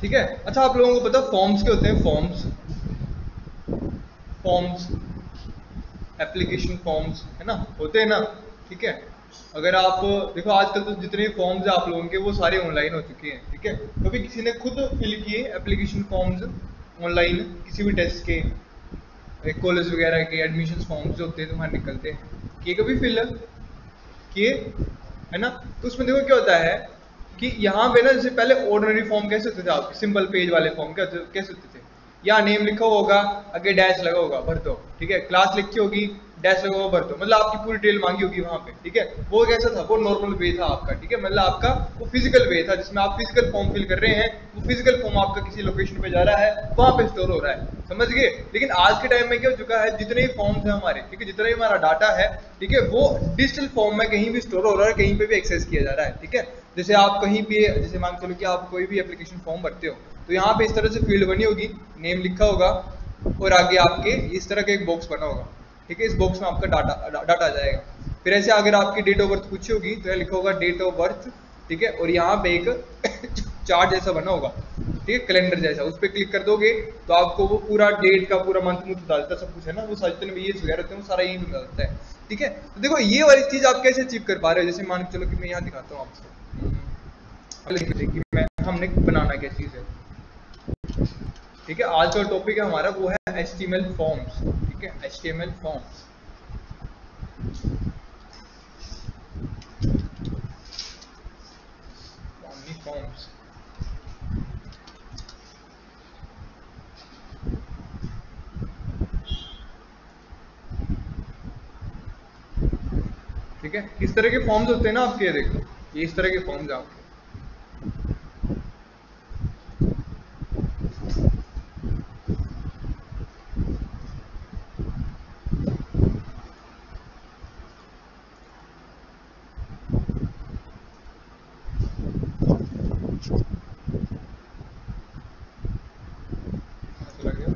ठीक है। अच्छा, आप लोगों को पता फॉर्म्स के होते हैं? फॉर्म्स, फॉर्म्स, एप्लीकेशन फॉर्म्स, है ना, होते हैं ना। ठीक है। अगर आप देखो आजकल तो जितने फॉर्म्स हैं आप लोगों के वो सारे ऑनलाइन हो चुके हैं। ठीक है। कभी किसी ने खुद फिल किए एप्लीकेशन फॉर्म्स ऑनलाइन किसी भी टेस्ट के, कॉलेज वगैरह के एडमिशन फॉर्म्स जो होते हैं तुम्हारे निकलते हैं, किए कभी फिल किए, है ना? तो उसमें देखो क्या होता है कि यहाँ पे ना जैसे पहले ऑर्डिनरी फॉर्म कैसे होते थे आपके, सिंपल पेज वाले फॉर्म कैसे होते थे? यहाँ नेम लिखा होगा, आगे डैश लगा होगा, भर दो। ठीक है। क्लास लिखी होगी, डैश लगा होगा, भर दो। मतलब आपकी पूरी डिटेल मांगी होगी वहां पे। ठीक है। वो कैसा था? वो नॉर्मल वे था आपका। ठीक है। मतलब आपका वो फिजिकल वे था जिसमें आप फिजिकल फॉर्म फिल कर रहे हैं। वो फिजिकल फॉर्म आपका किसी लोकेशन पे जा रहा है, वहां पे स्टोर हो रहा है। समझ गए? लेकिन आज के टाइम में क्या हो चुका है, जितने भी फॉर्म्स हैं हमारे, ठीक है, जितना भी हमारा डाटा है, ठीक है, वो डिजिटल फॉर्म में कहीं भी स्टोर हो रहा है, कहीं पे भी एक्सेस किया जा रहा है। ठीक है। जैसे आप कहीं भी, जैसे मान चलो कि आप कोई भी एप्लीकेशन फॉर्म भरते हो, तो यहाँ पे इस तरह से फील्ड बनी होगी, नेम लिखा होगा, और आगे आपके इस तरह का एक बॉक्स बना होगा। ठीक है। इस बॉक्स में आपका डाटा आ जाएगा। फिर ऐसे अगर आपकी डेट ऑफ बर्थ पूछी होगी तो यह लिखा होगा डेट ऑफ बर्थ। ठीक है। और यहाँ पे एक चार्ट जैसा बना होगा, ठीक है, कैलेंडर जैसा, उस पर क्लिक कर दोगे तो आपको वो पूरा डेट का पूरा मंथ मुझ डालता है, सब कुछ है ना, वो सारे जितने भी ये वगैरह होते हैं वो सारा यही मिल जाता है। ठीक है। तो देखो ये वाली चीज आप कैसे अचीव कर पा रहे हो? जैसे मान के चलो कि मैं यहाँ दिखाता हूँ आपको कि मैं हमने बनाना क्या चीज है। ठीक है। आज का टॉपिक है हमारा वो है HTML फॉर्म्स। ठीक है। HTML forms, forms. ठीक है। इस तरह के फॉर्म्स होते हैं ना आपके, देखो ये इस तरह के फॉर्म्स आपके। चला गया।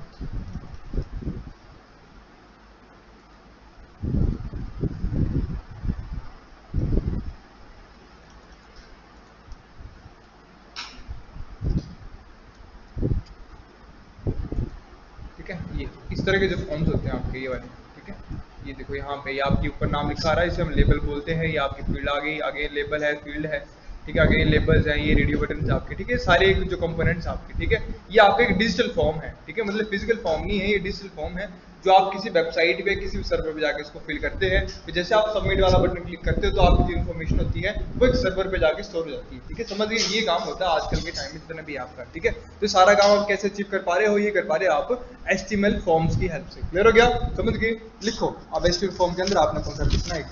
ठीक है। ये इस तरह के जो फॉर्म्स होते हैं आपके, ये वाले। ठीक है। ये देखो यहाँ पे ये आपके ऊपर नाम लिखा आ रहा है, इसे हम लेबल बोलते हैं। ये आपकी फील्ड आ गई, आगे लेबल है, फील्ड है। ठीक है। आगे लेबल्स हैं, ये रेडियो बटन आपके। ठीक है। सारे जो कंपोनेंट्स आपके। ठीक है। ये आपका एक डिजिटल फॉर्म है। ठीक है। मतलब फिजिकल फॉर्म नहीं है, ये डिजिटल फॉर्म है जो आप किसी वेबसाइट पे, किसी भी सर्वर पे जाके इसको फिल करते हैं। फिर जैसे आप सबमिट वाला बटन क्लिक करते हो तो आपकी जो इन्फॉर्मेशन होती है वो एक सर्वर पे जाके स्टोर हो जाती है। ठीक है। समझ गए? ये काम होता है आजकल के टाइम में जितना भी आपका। ठीक है। तो सारा काम आप कैसे अचीव कर पा रहे हो? ये कर पा रहे हो आप HTML फॉर्म्स की हेल्प से। क्लियर हो गया? समझ गए? लिखो अब HTML फॉर्म के अंदर आपने कौन सा लिखना है, एक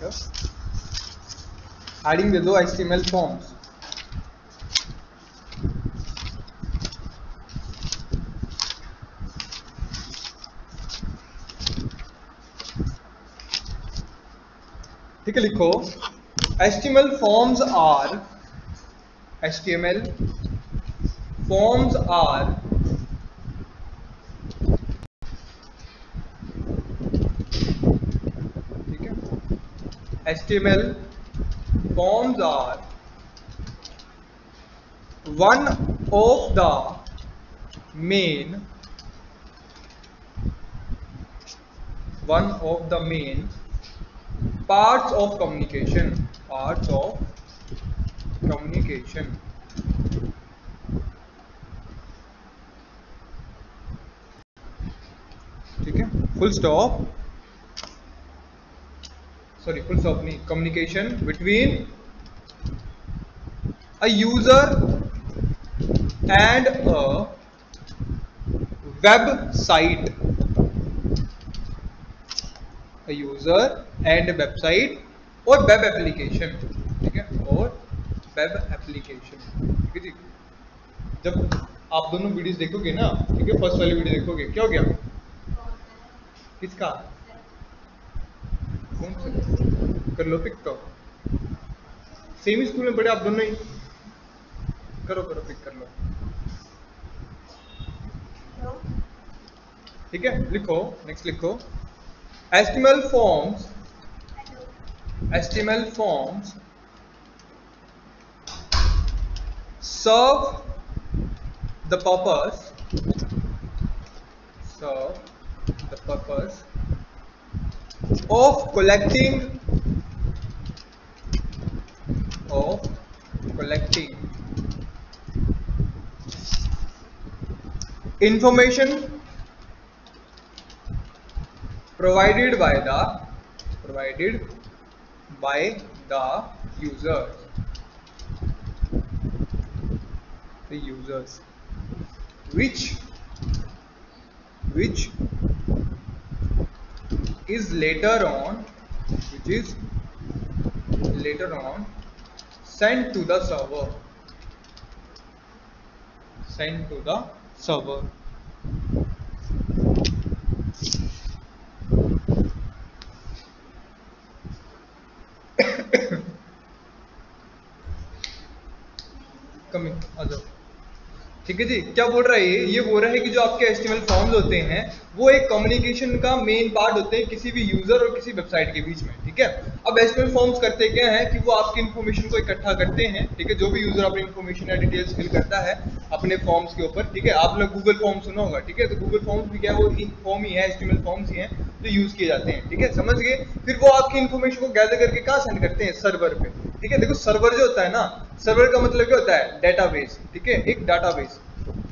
हेडिंग दे दो HTML फॉर्म्स। ठीक है। लिखो HTML forms are HTML forms are ठीक है। HTML forms are one of the main parts of communication, ठीक है। फुल स्टॉप नहीं, communication between a user and a website, और वेब एप्लीकेशन। ठीक है। और वेब एप्लीकेशन। ठीक है जी। जब आप दोनों वीडियोस देखोगे ना, ठीक है, फर्स्ट वाली वीडियो देखोगे, क्या हो गया? किसका? कौन सा? कर लो पिक तो। सेम स्कूल में पढ़े आप दोनों ही? करो पिक कर लो। ठीक है। लिखो नेक्स्ट, लिखो HTML forms serve the purpose serve the purpose of collecting information provided by the users which is later on sent to the server coming आ जाओ। ठीक है जी, क्या बोल रहा है ये बोल रहा है कि जो आपके HTML फॉर्म्स होते हैं वो एक कम्युनिकेशन का मेन पार्ट होते हैं किसी भी यूजर और किसी वेबसाइट के बीच में। ठीक है, अब HTML फॉर्म्स करते क्या है कि वो आपकी इन्फॉर्मेशन को इकट्ठा करते हैं। ठीक है, जो भी यूजर अपनी इन्फॉर्मेशन या डिटेल्स फिल करता है अपने फॉर्म्स के ऊपर। ठीक है, आप लोग गूगल फॉर्म सुना होगा। ठीक है, तो गूगल फॉर्म्स भी क्या है, वो फॉर्म ही है, HTML फॉर्म्स ही हैं जो यूज किए जाते हैं। ठीक है, समझ गए। फिर वो आपकी इन्फॉर्मेशन को गैदर करके कहाँ सेंड करते हैं, सर्वर पे। ठीक है, देखो सर्वर जो होता है ना, सर्वर का मतलब क्या होता है, डेटाबेस। ठीक है, एक डाटाबेस।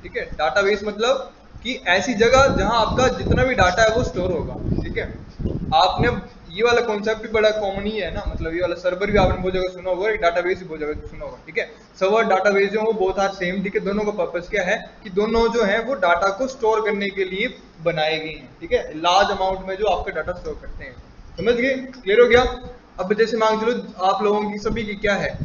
ठीक है, डाटाबेस मतलब कि ऐसी जगह जहां आपका जितना भी डाटा है वो स्टोर होगा। ठीक है, आपने ये वाला कॉन्सेप्ट भी बड़ा कॉमन ही है ना, मतलब ये वाला सर्वर भी आपने बहुत जगह सुना होगा, डाटाबेस भी बहुत जगह सुना होगा। ठीक है, सर्वर डाटाबेस जो है वो बोथ आर सेम। ठीक है, दोनों का पर्पस क्या है कि दोनों जो है वो डाटा को स्टोर करने के लिए बनाए गए हैं। ठीक है, लार्ज अमाउंट में जो आपका डाटा स्टोर करते हैं। समझ गए, क्लियर हो गया। अब जैसे मान चलो आप लोगों की सभी की क्या है,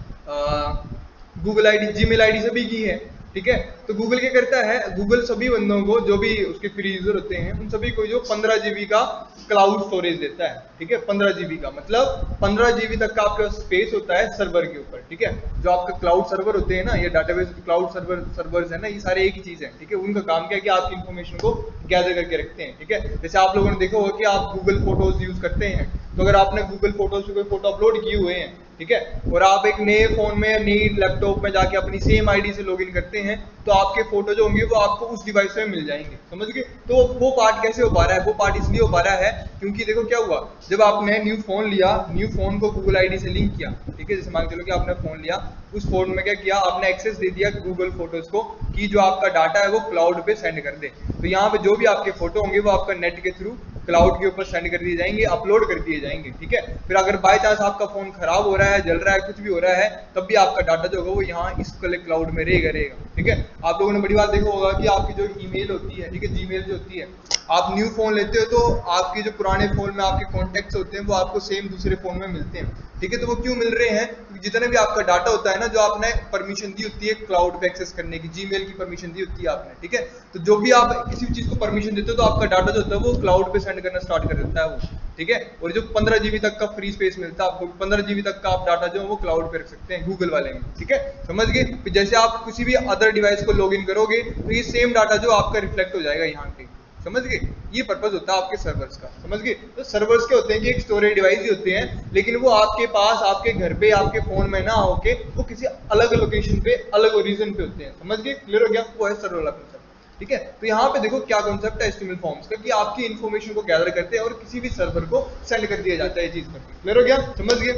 गूगल आईडी, जीमेल आईडी सभी की है। ठीक है, तो गूगल क्या करता है, गूगल सभी बंदों को जो भी उसके फ्री यूजर होते हैं उन सभी को जो 15 GB का क्लाउड स्टोरेज देता है। ठीक है, 15 GB का मतलब 15 GB तक का आपका स्पेस होता है सर्वर के ऊपर। ठीक है, जो आपका क्लाउड सर्वर होते हैं ना, ये डाटाबेस क्लाउड सर्वर्स है ना, ये सारे एक ही चीज है। ठीक है, उनका काम क्या है कि आपकी इन्फॉर्मेशन को गैदर करके रखते हैं। ठीक है, जैसे आप लोगों ने देखा होगा कि आप गूगल फोटोज यूज करते हैं, तो अगर आपने गूगल फोटोज पे कोई फोटो अपलोड किए हुए हैं, ठीक है, और आप एक नए फोन में, नई लैपटॉप में जाके अपनी सेम आईडी से लॉगिन करते हैं, तो आपके फोटो जो होंगे वो आपको उस डिवाइस में मिल जाएंगे। समझ गए। तो वो पार्ट कैसे हो पा रहा है, वो पार्ट इसलिए हो पा रहा है क्योंकि देखो क्या हुआ, जब आपने न्यू फोन लिया, न्यू फोन को गूगल आईडी से लिंक किया। ठीक है, जैसे मान चलो कि आपने फोन लिया, उस फोन में क्या किया, आपने एक्सेस दे दिया गूगल फोटोज को कि जो आपका डाटा है वो क्लाउड पे सेंड कर दे। तो यहाँ पे जो भी आपके फोटो होंगे वो आपका नेट के थ्रू क्लाउड के ऊपर सेंड कर दिए जाएंगे, अपलोड कर दिए जाएंगे। ठीक है, फिर अगर बाय चांस आपका फोन खराब हो रहा है, जल रहा है, कुछ भी हो रहा है, तब भी आपका डाटा जो होगा वो यहाँ इस क्लाउड में रहेगा। ठीक है, आप लोगों ने बड़ी बात देखा होगा कि आपकी जो ईमेल होती है, ठीक है, जीमेल जो होती है, आप न्यू फोन लेते हो तो आपके जो पुराने फोन में आपके कॉन्टेक्ट्स होते हैं वो आपको सेम दूसरे फोन में मिलते हैं। ठीक है, तो वो क्यों मिल रहे हैं, क्योंकि जितने भी आपका डाटा होता है ना, जो आपने परमिशन दी होती है क्लाउड पे एक्सेस करने की, जीमेल की परमिशन दी होती है आपने। ठीक है, तो जो भी आप किसी भी चीज को परमिशन देते हो तो आपका डाटा जो होता है वो क्लाउड पे सेंड करना स्टार्ट कर देता है वो। ठीक है, और जो 15 GB तक का फ्री स्पेस मिलता है आपको, 15 GB तक का आप डाटा जो है वो क्लाउड पे रख सकते हैं गूगल वाले में। ठीक है, समझ गए। जैसे आप किसी भी अदर डिवाइस को लॉग इन करोगे तो ये सेम डाटा जो आपका रिफ्लेक्ट हो जाएगा यहाँ पे। समझ गए, ये पर्पस होता है आपके सर्वर्स का। समझ गए, तो सर्वर्स के होते हैं कि एक स्टोरेज डिवाइस ही होते हैं, लेकिन वो आपके पास, आपके घर पे, आपके फोन में ना होके वो किसी अलग लोकेशन पे, अलग रीजन पे होते हैं। समझ गए, क्लियर हो गया, वो है सर्वर वाला कॉन्सेप्ट। ठीक है, तो यहाँ पे देखो क्या कॉन्सेप्ट है HTML फॉर्म्स का, कि आपकी इन्फॉर्मेशन को गैदर करते हैं और किसी भी सर्वर को सेंड कर दिया जाता है। ये चीज करके क्लियर हो गया, समझ गए।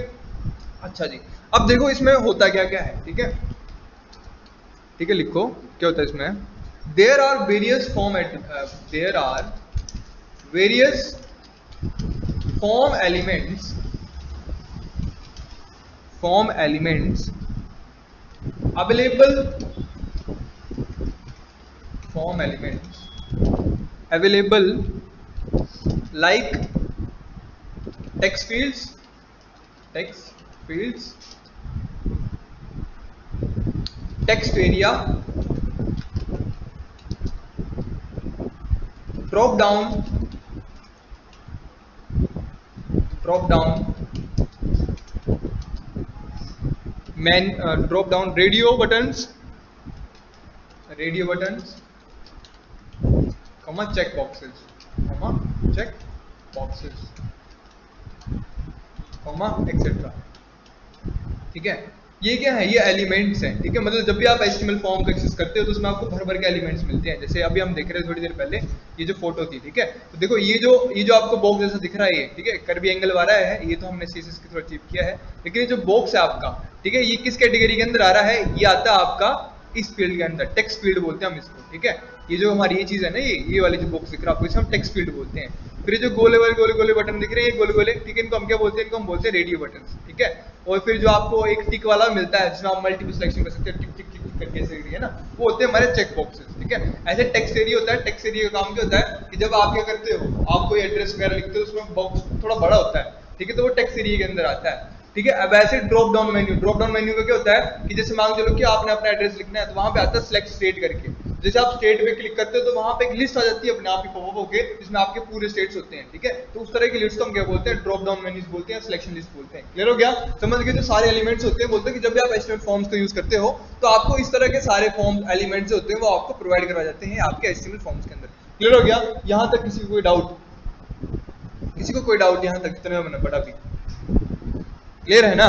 अच्छा जी, अब देखो इसमें होता क्या क्या है। ठीक है, ठीक है, लिखो क्या होता है इसमें। there are various form elements available like text fields, text area, drop down radio buttons, check boxes, etc. ठीक है, ये क्या है, ये एलिमेंट्स हैं, ठीक है। मतलब जब भी आप HTML फॉर्म का एक्सेस करते हो तो उसमें आपको भर भर के एलिमेंट्स मिलते हैं। जैसे अभी हम देख रहे हैं थोड़ी देर पहले ये जो फोटो थी, ठीक है। तो देखो ये जो आपको बॉक्स जैसा दिख रहा है, ये ठीक है, कर्वी एंगल वाला है, ये तो हमने CSS के थ्रू अचीव किया है। लेकिन ये जो बॉक्स है आपका, ठीक है, ये किस कैटेगरी के अंदर आ रहा है, ये आता है आपका इस फील्ड के अंदर, टेक्स्ट फील्ड बोलते हैं हम इसको, ठीक है। ये जो हमारी ये चीज है ना, ये वाली जो बॉक्स दिख रहा है आपको, इसे हम टेक्स्ट फील्ड बोलते हैं। फिर ये जो गोले वाले गोले गोले बटन दिख रहे हैं, ये गोले गोले, ठीक है, इनको हम क्या बोलते हैं, इनको हम बोलते हैं रेडियो बटन, ठीक है। और फिर जो आपको एक टिक वाला मिलता है जिसमें आप मल्टीपल सिलेक्शन कर सकते हैं, टिक टिक टिक टिक करके ऐसे, है ना, वो होते हैं हमारे चेक बॉक्सेस, ठीक है। ऐसे टेक्स्ट एरिया होता है। टेक्स्ट एरिया का काम क्या होता है कि जब आप क्या करते हो, आप कोई एड्रेस वगैरह लिखते हो, उसमें बॉक्स थोड़ा बड़ा होता है, ठीक है, तो वो टेक्स्ट एरिया के अंदर आता है, ठीक है। अब ऐसे ड्रॉप डाउन मेन्यू का क्या होता है कि जैसे मान चलो कि आपने अपना एड्रेस लिखना है, तो वहां पे आता है सिलेक्ट स्टेट करके। जैसे आप स्टेट पे क्लिक करते हो तो वहां पे एक लिस्ट आ जाती है अपने आप ही पॉपअप होके, जिसमें आपके पूरे स्टेट्स होते हैं, ठीक है। तो उस तरह की लिस्ट को हम क्या बोलते हैं, ड्रॉप डाउन मेन्यूज बोलते हैं, सिलेक्शन लिस्ट बोलते हैं। क्लियर हो गया, समझ गए। जो सारे एलिमेंट्स होते हैं, बोलते हैं कि जब भी आप HTML फॉर्म्स को यूज करते हो तो आपको इस तरह के सारे फॉर्म एलिमेंट्स जो होते हैं वो आपको प्रोवाइड करवाए जाते हैं आपके HTML फॉर्म्स के अंदर। क्लियर हो गया, यहां तक किसी को कोई डाउट, किसी को कोई डाउट यहां तक, कितने में मैंने पढ़ा भी क्लियर है ना,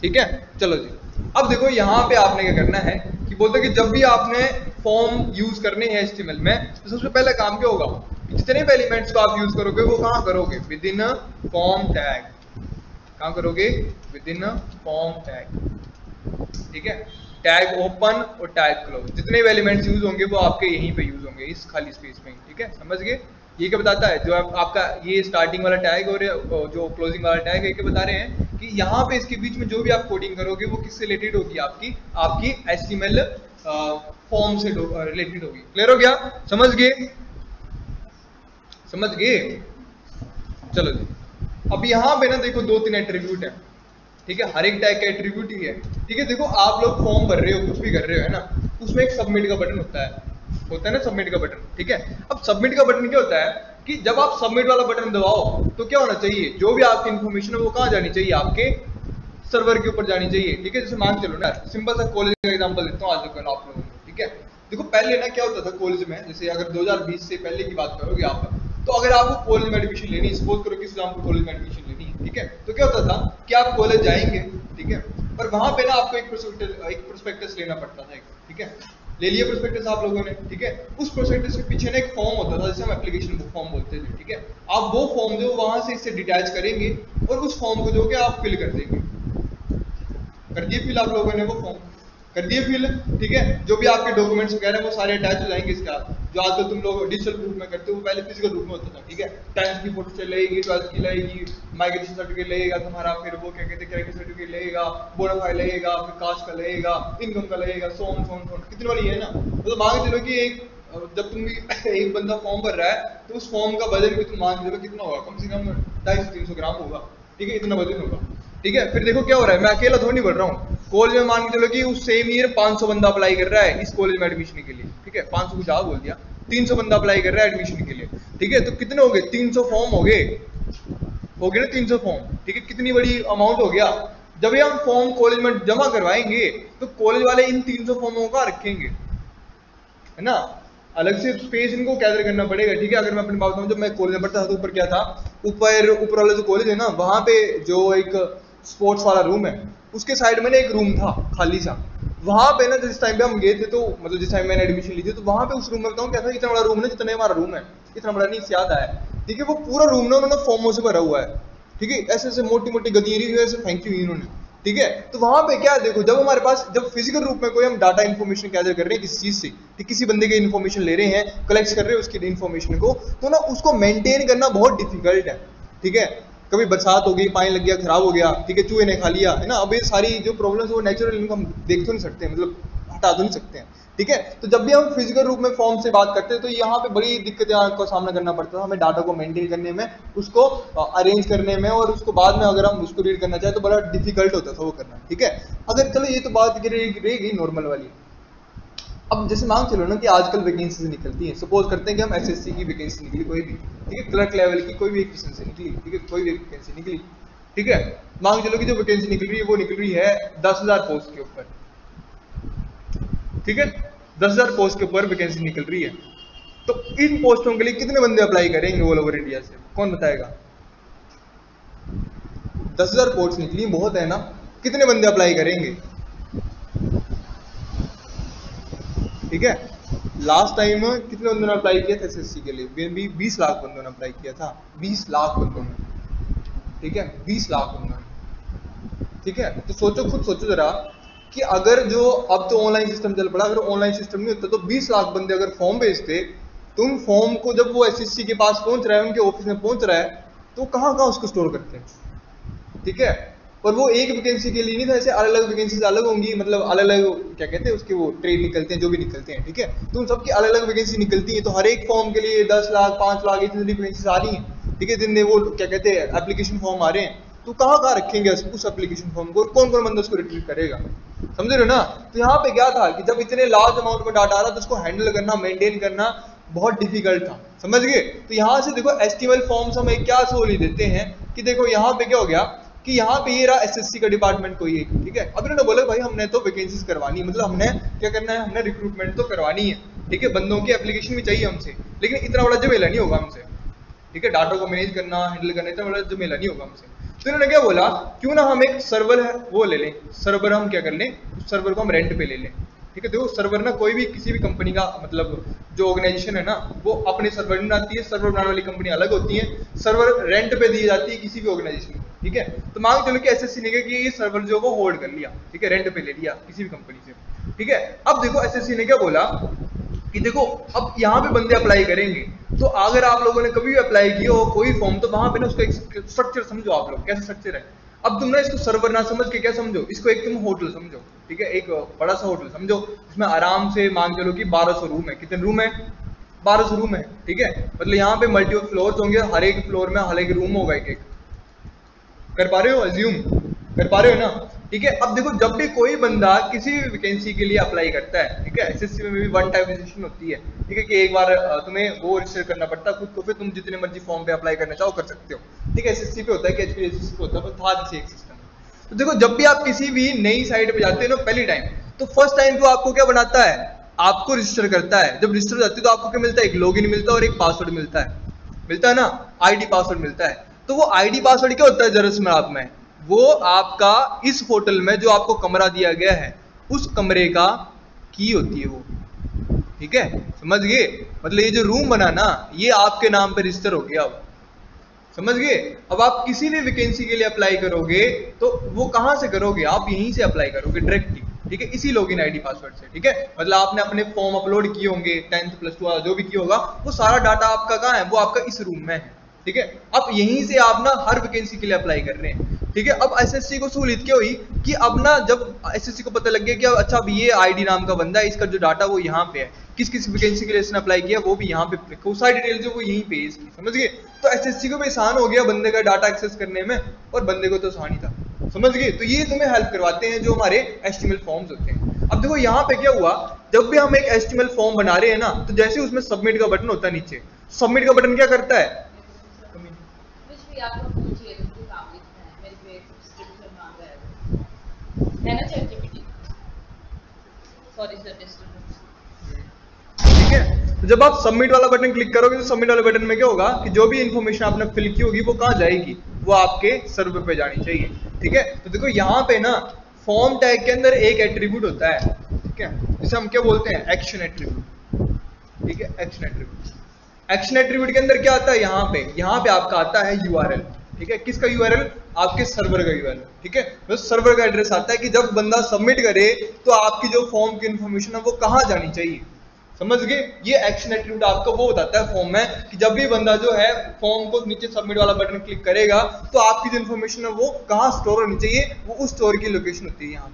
ठीक है। चलो जी, अब देखो यहाँ पे आपने क्या करना है कि बोलते हैं कि जब भी आपने फॉर्म यूज करने हैं HTML में, तो सबसे पहला काम क्या होगा, जितने भी एलिमेंट्स को आप यूज करोगे वो कहाँ करोगे, विद इन फॉर्म टैग। कहाँ करोगे, विद इन फॉर्म टैग, ठीक है। टैग ओपन और टैग क्लोज, जितने भी एलिमेंट्स यूज होंगे वो आपके यहीं पे यूज होंगे, इस खाली स्पेस में, ठीक है। समझ गए। ये क्या बताता है, जो आपका ये स्टार्टिंग वाला टैग और जो क्लोजिंग वाला टैग है, क्या बता रहे हैं कि यहाँ पे इसके बीच में जो भी आप कोडिंग करोगे वो किससे रिलेटेड होगी, आपकी HTML फॉर्म से रिलेटेड होगी। क्लियर हो गया, समझ गए, समझ गए। चलो जी, अब यहाँ पे ना देखो 2-3 एट्रीब्यूट है, ठीक है, हर एक टैग का एट्रीब्यूट ही है, ठीक है। देखो आप लोग फॉर्म भर रहे हो, कुछ भी कर रहे हो, है ना, उसमें एक सबमिट का बटन होता है ना, सबमिट का बटन, ठीक है। अब सबमिट का बटन क्या होता है कि जब आप सबमिट वाला बटन दबाओ तो क्या होना चाहिए, जो भी आपकी इन्फॉर्मेशन है वो कहाँ जानी चाहिए, आपके सर्वर के ऊपर जानी चाहिए, ठीक है। जैसे मान चलो ना, सिंपल सा कॉलेज का एग्जांपल देता हूँ आज तक आप लोगों को, ठीक है। देखो पहले ना क्या होता था कॉलेज में, जैसे अगर 2020 से पहले की बात करोगे आप, तो अगर आपको कॉलेज में एडमिशन लेनी है, सपोज करो किसी आपको कॉलेज में एडमिशन लेनी है, ठीक है, तो क्या होता था कि आप कॉलेज जाएंगे, ठीक है, पर वहां पे ना आपको एक प्रोस्पेक्टस लेना पड़ता था, ठीक है। ले लिया प्रोस्पेक्टस आप लोगों ने, ठीक है। उस प्रोस्पेक्टस के पीछे ना एक फॉर्म होता था जिसे हम एप्लीकेशन फॉर्म बोलते थे, ठीक है। आप वो फॉर्म जो वहां से इससे डिटैच करेंगे और उस फॉर्म को जो कि आप फिल कर देंगे, कर दिए फिल आप लोगों ने, वो फॉर्म कर दिए फिल, ठीक है। जो भी आपके डॉक्यूमेंट्स वगैरह वो सारे अटैच हो जाएंगे इसके साथ। जो आजकल तुम लोग डिजिटल रूप में करते हो, वो पहले फिजिकल रूप में होता था, ठीक है। 10th की फोटो से लगेगी, 12th की लगेगी, माइग्रेशन सर्टिफिकेट लगेगा तुम्हारा, फिर वो क्या कहते हैं सर्टिफिकेट लगेगा, बोनाफाइड लगेगा, फिर कास्ट का लगेगा, इनकम का लगेगा, सोन कितनी वाली है ना। तो मान के चलो कि जब तुम एक बंदा फॉर्म भर रहा है तो उस फॉर्म का वजन भी तुम मान के चलो कितना होगा, कम से कम 250-300 ग्राम होगा, ठीक है, इतना वजन होगा, ठीक है। फिर देखो क्या हो रहा है, मैं अकेला थोड़ी नहीं बढ़ रहा हूँ, कॉलेज में मान के चलो कि उस सेम ईयर 500 बंदा अप्लाई कर रहा है इस कॉलेज में एडमिशन के लिए, ठीक है, 500 कुछ बोल दिया, 300 बंदा अप्लाई कर रहा है एडमिशन के लिए, ठीक है। तो कितने हो गए, 300 फॉर्म हो गए ना, 300 फॉर्म, ठीक है, कितनी बड़ी अमाउंट हो गया। जब ये हम फॉर्म कॉलेज में जमा करवाएंगे तो कॉलेज वाले इन 300 फॉर्मों का रखेंगे, है ना, अलग से स्पेस इनको गैदर करना पड़ेगा, ठीक है। अगर मैं अपनी बात बताऊं, जब मैं कॉलेज में पढ़ता था तो ऊपर क्या था, ऊपर वाला जो कॉलेज है ना, वहां पे जो एक स्पोर्ट्स वाला रूम है, उसके साइड में ना एक रूम था खाली सा, वहां पे ना जिस टाइम पे हम गए थे, तो मतलब जिस टाइम मैंने एडमिशन ली थी, तो वहां पे उस रूम में बताऊं क्या था, इतना बड़ा रूम है जितना हमारा रूम है, इतना बड़ा नहीं, याद आया, ठीक है। वो पूरा रूम ना उन्होंने फॉर्मों से भरा हुआ है, ठीक है, ऐसे ऐसे मोटी मोटी गदियरी ऐसे फेंकी हुई उन्होंने, ठीक है। तो वहां पे क्या देखो, जब हमारे पास जब फिजिकल रूप में कोई हम डाटा इन्फॉर्मेशन गैदर कर रहे हैं किसी चीज से, ठीक, किसी बंदे की इन्फॉर्मेशन ले रहे हैं, कलेक्ट कर रहे हैं उसकी इन्फॉर्मेशन को, तो ना उसको मेंटेन करना बहुत डिफिकल्ट है, ठीक है। कभी बरसात हो गई, पानी लग गया, खराब हो गया, ठीक है, चूहे ने खा लिया, है ना। अब ये सारी जो प्रॉब्लम्स वो नेचुरल इनको हम देख तो नहीं सकते, मतलब हटा तो नहीं सकते हैं, ठीक है। तो जब भी हम फिजिकल रूप में फॉर्म से बात करते हैं तो यहाँ पे बड़ी दिक्कतें का सामना करना पड़ता है हमें, डाटा को मेंटेन करने में, उसको अरेंज करने में, और उसको बाद में अगर हम उसको रीड करना चाहें तो बड़ा डिफिकल्ट होता था वो करना, ठीक है। अगर चलो ये तो बात रहेगी नॉर्मल वाली। अब जैसे मान चलो ना कि आजकल वैकेंसीज निकलती हैं, सपोज करते हैं कि हम एसएससी की वैकेंसी निकली कोई भी, ठीक है, क्लर्क लेवल की कोई भी एक वैकेंसी निकली, ठीक है, कोई भी एक वैकेंसी निकली, ठीक है। मान चलो कि जो वैकेंसी निकल रही है वो निकल रही है 10,000 पोस्ट के ऊपर, ठीक है, 10,000 पोस्ट के ऊपर वैकेंसी निकल रही है। तो इन पोस्टों के लिए कितने बंदे अप्लाई करेंगे ऑल ओवर इंडिया से, कौन बताएगा। 10,000 पोस्ट निकली, बहुत है ना, कितने बंदे अप्लाई करेंगे? ठीक है, लास्ट टाइम कितने बंदों ने अप्लाई किया था एसएससी के लिए? 20 लाख बंदों ने अप्लाई किया था, 20 लाख बंदों ने। ठीक है, 20 लाख बंदों ने। ठीक है, तो सोचो, खुद सोचो जरा कि अगर जो अब तो ऑनलाइन सिस्टम चल पड़ा, अगर ऑनलाइन सिस्टम नहीं होता तो 20 लाख बंदे अगर फॉर्म भेजते, तुम फॉर्म को जब वो एसएससी के पास पहुंच रहा है, उनके ऑफिस में पहुंच रहा है, तो कहाँ कहाँ उसको स्टोर करते हैं? ठीक है, और वो एक वैकेंसी के लिए नहीं था, ऐसे अलग अलग वैकेंसीज अलग होंगी, मतलब अलग अलग क्या कहते हैं उसके, वो ट्रेड निकलते हैं जो भी निकलते हैं। ठीक है, तो उन सबकी अलग अलग वैकेंसी निकलती है, तो हर एक फॉर्म के लिए 10 लाख 5 लाख इतनी वैकेंसीज आ रही हैं। ठीक है, जिनमें वो क्या कहते हैं एप्लीकेशन फॉर्म आ रहे हैं, तो कहाँ कहाँ रखेंगे उस एप्लीकेशन फॉर्म को, और कौन कौन बंदा उसको रिट्रीव करेगा? समझ रहे हो ना? तो यहाँ पे क्या था कि जब इतने लार्ज अमाउंट में डाटा आ रहा तो उसको हैंडल करना, मेंटेन करना बहुत डिफिकल्ट था। समझ गए? तो यहाँ से देखो एचटीएमएल फॉर्म्स हमें क्या सहूलियत देते हैं कि देखो यहाँ पे क्या हो गया कि यहाँ पे ये रहा एसएससी का डिपार्टमेंट कोई एक। ठीक है, अब इन्होंने बोला भाई हमने तो वैकेंसीज करवानी है, मतलब हमने क्या करना है, हमने रिक्रूटमेंट तो करवानी है। ठीक है, बंदों की एप्लीकेशन भी चाहिए हमसे, लेकिन इतना बड़ा झमेला नहीं होगा हमसे। ठीक है, डाटा को मैनेज करना, हैंडल करना इतना बड़ा झमेला नहीं होगा हमसे। तो इन्होंने क्या बोला, क्यों ना हम एक सर्वर है वो ले लें, सर्वर हम क्या कर लें, उस सर्वर को हम रेंट पे ले लें। ठीक है, देखो सर्वर ना कोई भी किसी भी कंपनी का, मतलब जो ऑर्गेनाइजेशन है ना, वो अपने सर्वर नहीं बनाती है, सर्वर बनाने वाली कंपनी अलग होती है, सर्वर रेंट पे दी जाती है किसी भी ऑर्गेनाइजेशन को। ठीक है, तो मान चलो कि एसएससी ने कि ये सर्वर जो वो होल्ड कर लिया, ठीक है, रेंट पे ले लिया किसी भी कंपनी से। ठीक है, अब देखो एसएससी ने क्या बोला कि देखो अब यहाँ पे बंदे अप्लाई करेंगे, तो अगर आप लोगों ने कभी भी अप्लाई किया हो कोई फॉर्म, तो वहां पे ना उसका एक स्ट्रक्चर समझो आप लोग, कैसा स्ट्रक्चर है। अब तुम ना इसको सर्वर ना समझ के क्या समझो, इसको एक तुम होटल समझो। ठीक है, एक बड़ा सा होटल समझो, जिसमें आराम से मान चलो कि 1200 रूम है। कितने रूम है? 1200 रूम है। ठीक है, मतलब यहाँ पे मल्टीपल फ्लोर्स होंगे, हर एक फ्लोर में हर एक रूम होगा एक एक। कर पा रहे हो? अज्यूम कर पा रहे हो ना? ठीक है, अब देखो जब भी कोई बंदा किसी भी वैकेंसी के लिए अप्लाई करता है, ठीक है, एसएससी में भी वन टाइम रजिस्ट्रेशन होती है। ठीक है, कि एक बार तुम्हें वो रजिस्टर करना पड़ता है खुद को, फिर तुम जितने मर्जी फॉर्म पे अप्लाई करना चाहो कर सकते हो। ठीक है, एसएससी पे होता है कि एचपीएससी पे होता है, था जैसे एक सिस्टम। तो देखो जब भी आप किसी भी नई साइट पे जाते हो ना पहली टाइम, तो फर्स्ट टाइम तो आपको क्या बनाता है, आपको रजिस्टर करता है। जब रजिस्टर हो जाती है तो आपको क्या मिलता है, एक लॉगिन मिलता है और एक पासवर्ड मिलता है। मिलता है ना, आईडी पासवर्ड मिलता है। तो वो आईडी पासवर्ड क्या होता है दरअसल में, वो आपका इस होटल में जो आपको कमरा दिया गया है उस कमरे का की होती है वो। ठीक है, समझ गए? मतलब ये जो रूम बना ना, ये आपके नाम पे रजिस्टर हो गया। अब समझ गए? अब आप किसी भी वैकेंसी के लिए अप्लाई करोगे तो वो कहां से करोगे, आप यहीं से अप्लाई करोगे डायरेक्टली। ठीक है, इसी लॉगिन आईडी पासवर्ड से। ठीक है, मतलब आपने अपने फॉर्म अपलोड किए होंगे 10th प्लस 2 जो भी किया होगा, वो सारा डाटा आपका कहाँ है, वो आपका इस रूम में है। ठीक है, अब यहीं से आप ना हर वैकेंसी के लिए अप्लाई कर रहे हैं। ठीक है, अब एसएससी को सहूलियत क्या हुई कि अब ना जब एसएससी को पता लग गया कि अच्छा अब ये आईडी नाम का बंदा है, इसका जो डाटा वो यहाँ पे है, किस किस वैकेंसी के लिए इसने अप्लाई किया वो भी यहाँ पे, वो सारी डिटेल जो वो यहीं पे है इसकी। समझ गए? तो एसएससी को भी आसान हो गया बंदे का डाटा एक्सेस करने में, और बंदे को तो आसान ही था। समझ गए? तो ये तुम्हें हेल्प करवाते हैं जो हमारे एचटीएमएल फॉर्म्स होते हैं। अब देखो यहाँ पे क्या हुआ, जब भी हम एक एचटीएमएल फॉर्म बना रहे हैं ना, तो जैसे उसमें सबमिट का बटन होता है नीचे, सबमिट का बटन क्या करता है, आपको पूछिए तो काम लिखना है, मेरे पे सब्सक्रिप्शन मांग रहा है ना चैटजीपीटी, सॉरी सर डिस्टर्बेंस। ठीक है, तो जब आप सबमिट वाला बटन क्लिक करोगे तो सबमिट वाले बटन में क्या होगा कि जो भी इंफॉर्मेशन आपने फिल की होगी वो कहाँ जाएगी, वो आपके सर्वर पे जानी चाहिए। ठीक है, तो देखो यहाँ पे ना फॉर्म टैग के अंदर एक एट्रीब्यूट होता है। ठीक है, जिसे हम क्या बोलते हैं, एक्शन एट्रीब्यूट। ठीक है, एक्शन एट्रीब्यूट। एक्शन एट्रीब्यूट के अंदर क्या आता है, यहाँ पे आपका आता है यूआरएल। ठीक है, किसका यूआरएल, आपके सर्वर का यूआरएल। ठीक है, तो सर्वर का एड्रेस आता है कि जब बंदा सबमिट करे तो आपकी जो फॉर्म की इंफॉर्मेशन है वो कहाँ जानी चाहिए। समझ गए? ये एक्शन एट्रीब्यूट आपको वो बताता है फॉर्म में कि जब भी बंदा जो है फॉर्म को नीचे सबमिट वाला बटन क्लिक करेगा तो आपकी जो इन्फॉर्मेशन है वो कहाँ स्टोर होनी चाहिए, वो उस स्टोर की लोकेशन होती है यहाँ।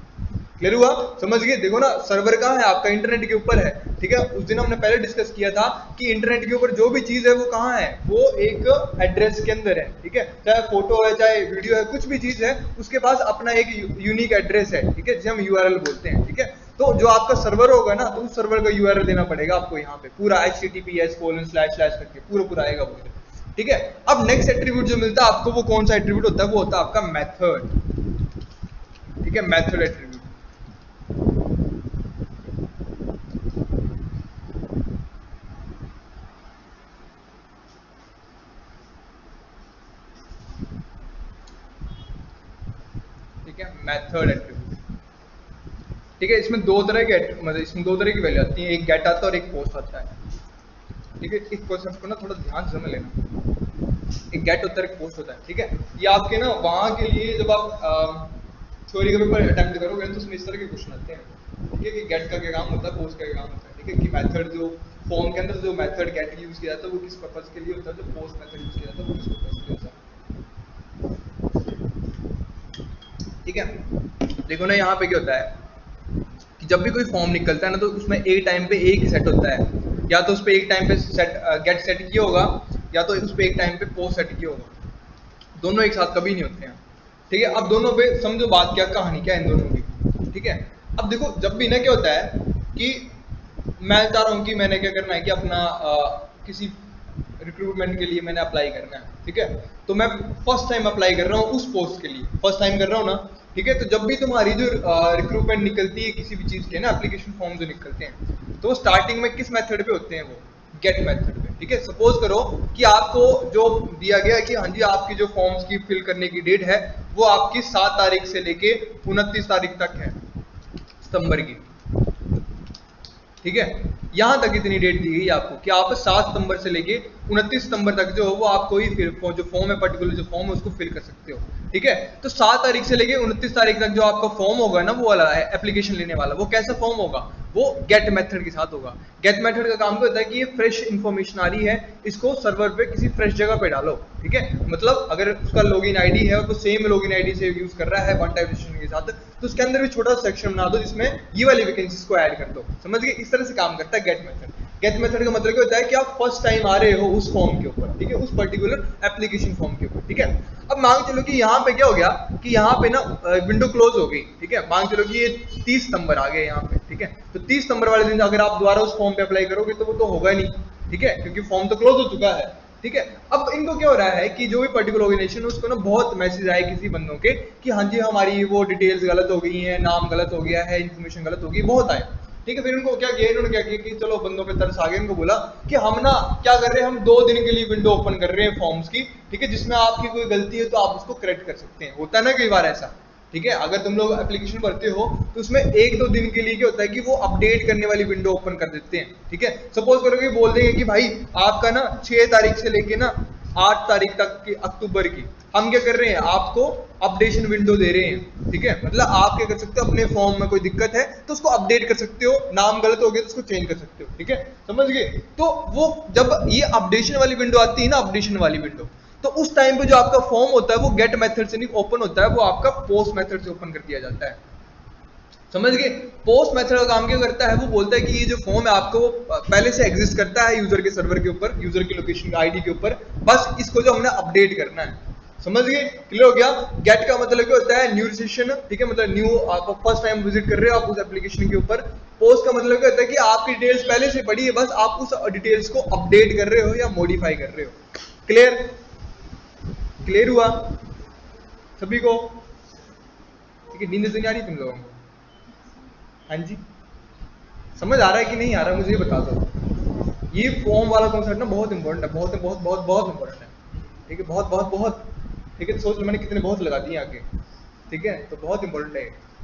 क्लियर हुआ? समझ गए? देखो ना सर्वर कहाँ है, आपका इंटरनेट के ऊपर है। ठीक है, उस दिन हमने पहले डिस्कस किया था कि इंटरनेट के ऊपर जो भी चीज है वो कहाँ है, वो एक एड्रेस के अंदर है। ठीक है, चाहे फोटो है चाहे वीडियो है, कुछ भी चीज है उसके पास अपना एक यूनिक एड्रेस है। ठीक है, जिसे हम यूआरएल बोलते हैं। ठीक है, तो जो आपका सर्वर होगा ना, तो उस सर्वर का यूआरएल देना पड़ेगा आपको यहाँ पे, पूरा https:// करके पूरा पूरा आएगा वो। ठीक है, अब नेक्स्ट एट्रीब्यूट जो मिलता है आपको वो कौन सा एट्रीब्यूट होता है, वो होता है आपका मेथड। ठीक है, मेथड एट्रीब्यूट। ठीक है, मेथड एट्रीब्यूट, ठीक है। इसमें दो तरह के मतलब इसमें दो तरह की वैल्यू आती है, एक गेट आता है और एक पोस्ट आता है, ठीक है। इस कॉन्सेप्ट को ना थोड़ा ध्यान से समझ लेना, एक गेट होता है एक पोस्ट होता है, ठीक है। ये आपके ना वहाँ के लिए जब आप थ्योरी के पेपर अटेम्प्ट करोगे तो उसमें इस तरह के क्वेश्चन आते हैं, ठीक है, कि गेट का क्या काम होता है, पोस्ट का क्या काम होता है, ठीक है, कि मेथड जो फॉर्म के अंदर जो मेथड गेट यूज किया जाता है वो किस पर्पस के लिए होता है, जो पोस्ट मेथड यूज किया जाता है वो किस पर्पस के लिए होता है, ठीक है। देखो ना यहाँ पे क्या होता है कि जब भी कोई फॉर्म निकलता है ना तो उसमें एक टाइम पे एक सेट होता है, या तो उस पर एक टाइम पे सेट गेट सेट किया होगा या तो उस पर एक टाइम पे पोस्ट सेट किया होगा, दोनों एक साथ कभी नहीं होते हैं, ठीक है। अब दोनों पे समझो बात क्या कहानी क्या है इन दोनों की, ठीक है। अब देखो जब भी ना क्या होता है कि मैं चाह रहा हूँ कि मैंने क्या करना है कि अपना किसी रिक्रूटमेंट के लिए मैंने अप्लाई करना है, ठीक है। तो मैं फर्स्ट टाइम अप्लाई कर रहा हूँ उस पोस्ट के लिए, फर्स्ट टाइम कर रहा हूँ ना, ठीक है। तो जब भी तुम्हारी जो रिक्रूटमेंट निकलती है किसी भी चीज़ के ना, एप्लीकेशन फॉर्म जो निकलते हैं तो वो स्टार्टिंग में किस मेथड पे होते हैं, वो गेट मेथड पे, ठीक है। सपोज करो कि आपको जो दिया गया है कि हाँ जी आपकी जो फॉर्म्स की फिल करने की डेट है वो आपकी 7 तारीख से लेके 29 तारीख तक है सितंबर की, ठीक है। यहां तक इतनी डेट दी गई आपको कि आप 7 सितंबर से लेके 29 सितंबर तक जो वो आप कोई जो फॉर्म है पर्टिकुलर जो फॉर्म है उसको फिल कर सकते हो, ठीक है। तो 7 तारीख से लेके 29 तारीख तक जो आपका फॉर्म होगा ना वो वाला है एप्लीकेशन लेने वाला, वो कैसा फॉर्म होगा, वो गेट मेथड के साथ होगा। गेट मेथड का काम क्या होता है कि ये फ्रेश इंफॉर्मेशन आ रही है, इसको सर्वर पे किसी फ्रेश जगह पे डालो, ठीक है। मतलब अगर उसका लॉगिन आईडी है और वो सेम लॉगिन आईडी से यूज कर रहा है वन टाइम रजिस्ट्रेशन के साथ, तो उसके अंदर भी छोटा सेक्शन बना दो जिसमें ये वाली वैकेंसीज को ऐड कर दो, समझ गए। इस तरह से काम करता है गेट मेथड। गेट मेथड का मतलब क्या होता है कि आप फर्स्ट टाइम आ रहे हो उस फॉर्म के ऊपर, ठीक है, उस पर्टिकुलर एप्लीकेशन फॉर्म के ऊपर, ठीक है। अब मांग चलो कि यहाँ पे क्या हो गया कि यहाँ पे ना विंडो क्लोज हो गई, ठीक है। मांग चलो कि ये 30 सितंबर आ गए यहाँ पे, ठीक है। तो 30 सितंबर वाले दिन अगर आप दोबारा उस फॉर्म पे अप्लाई करोगे तो वो तो होगा नहीं, ठीक है, क्योंकि फॉर्म तो क्लोज हो चुका है, ठीक है। अब इनको क्या हो रहा है कि जो भी पर्टिकुलर ऑर्गेनाइजेशन उसको ना बहुत मैसेज आए किसी बंदों के कि हाँ जी हमारी वो डिटेल्स गलत हो गई हैं, नाम गलत हो गया है, इन्फॉर्मेशन गलत हो गई, बहुत आए, ठीक है। फिर उनको क्या किया, इन्होंने क्या किया कि चलो बंदों पे तरस आ गया, इनको बोला कि हम ना क्या कर रहे हैं, हम 2 दिन के लिए विंडो ओपन कर रहे हैं फॉर्म्स की, ठीक है, जिसमें आपकी कोई गलती है तो आप उसको करेक्ट कर सकते हैं। होता है ना कई बार ऐसा, ठीक है। अगर तुम लोग एप्लीकेशन भरते हो तो उसमें 1-2 दिन के लिए क्या होता है कि वो अपडेट करने वाली विंडो ओपन कर देते हैं, ठीक है। सपोज करो कि बोल देंगे कि भाई आपका ना 6 तारीख से लेके ना 8 तारीख तक की अक्टूबर की हम क्या कर रहे हैं, आपको अपडेशन विंडो दे रहे हैं, ठीक है। मतलब आप क्या कर सकते हो, अपने फॉर्म में कोई दिक्कत है तो उसको अपडेट कर सकते हो, नाम गलत हो गया तो उसको चेंज कर सकते हो, ठीक है, समझ गए। तो वो जब ये अपडेशन वाली विंडो आती है ना, अपडेशन वाली विंडो, तो उस टाइम पे जो आपका फॉर्म होता है वो गेट मेथड से नहीं ओपन होता है, वो आपका पोस्ट मेथड से ओपन कर दिया जाता है, समझ गए। पोस्ट मेथड का काम क्या करता है, वो बोलता है कि ये जो फॉर्म है आपको पहले से एग्जिस्ट करता है यूजर के सर्वर के ऊपर, यूजर की लोकेशन आईडी के ऊपर, बस इसको जो हमने अपडेट करना है, समझ गए, क्लियर हो गया। गेट का मतलब क्या होता है, न्यू रजिस्ट्रेशन, ठीक है, मतलब न्यू आप फर्स्ट टाइम विजिट कर रहे हो आप उस एप्लीकेशन के ऊपर। पोस्ट का मतलब क्या होता है कि आपकी डिटेल्स पहले से पड़ी है, बस आप उस डिटेल्स को अपडेट कर रहे हो या मॉडिफाई कर रहे हो। क्लियर, क्लियर हुआ सभी को, ठीक है। नींद तो नहीं आ रही तुम लोगों को, हाँ जी, समझ आ रहा है कि नहीं आ रहा मुझे ये बता दो। ये फॉर्म वाला कॉन्सेप्ट ना बहुत इंपॉर्टेंट है, बहुत बहुत बहुत बहुत इंपॉर्टेंट है, ठीक है, बहुत बहुत बहुत, ठीक है। सोच लो मैंने कितने बहुत लगा दिए आगे, ठीक है, तो बहुत इंपॉर्टेंट है।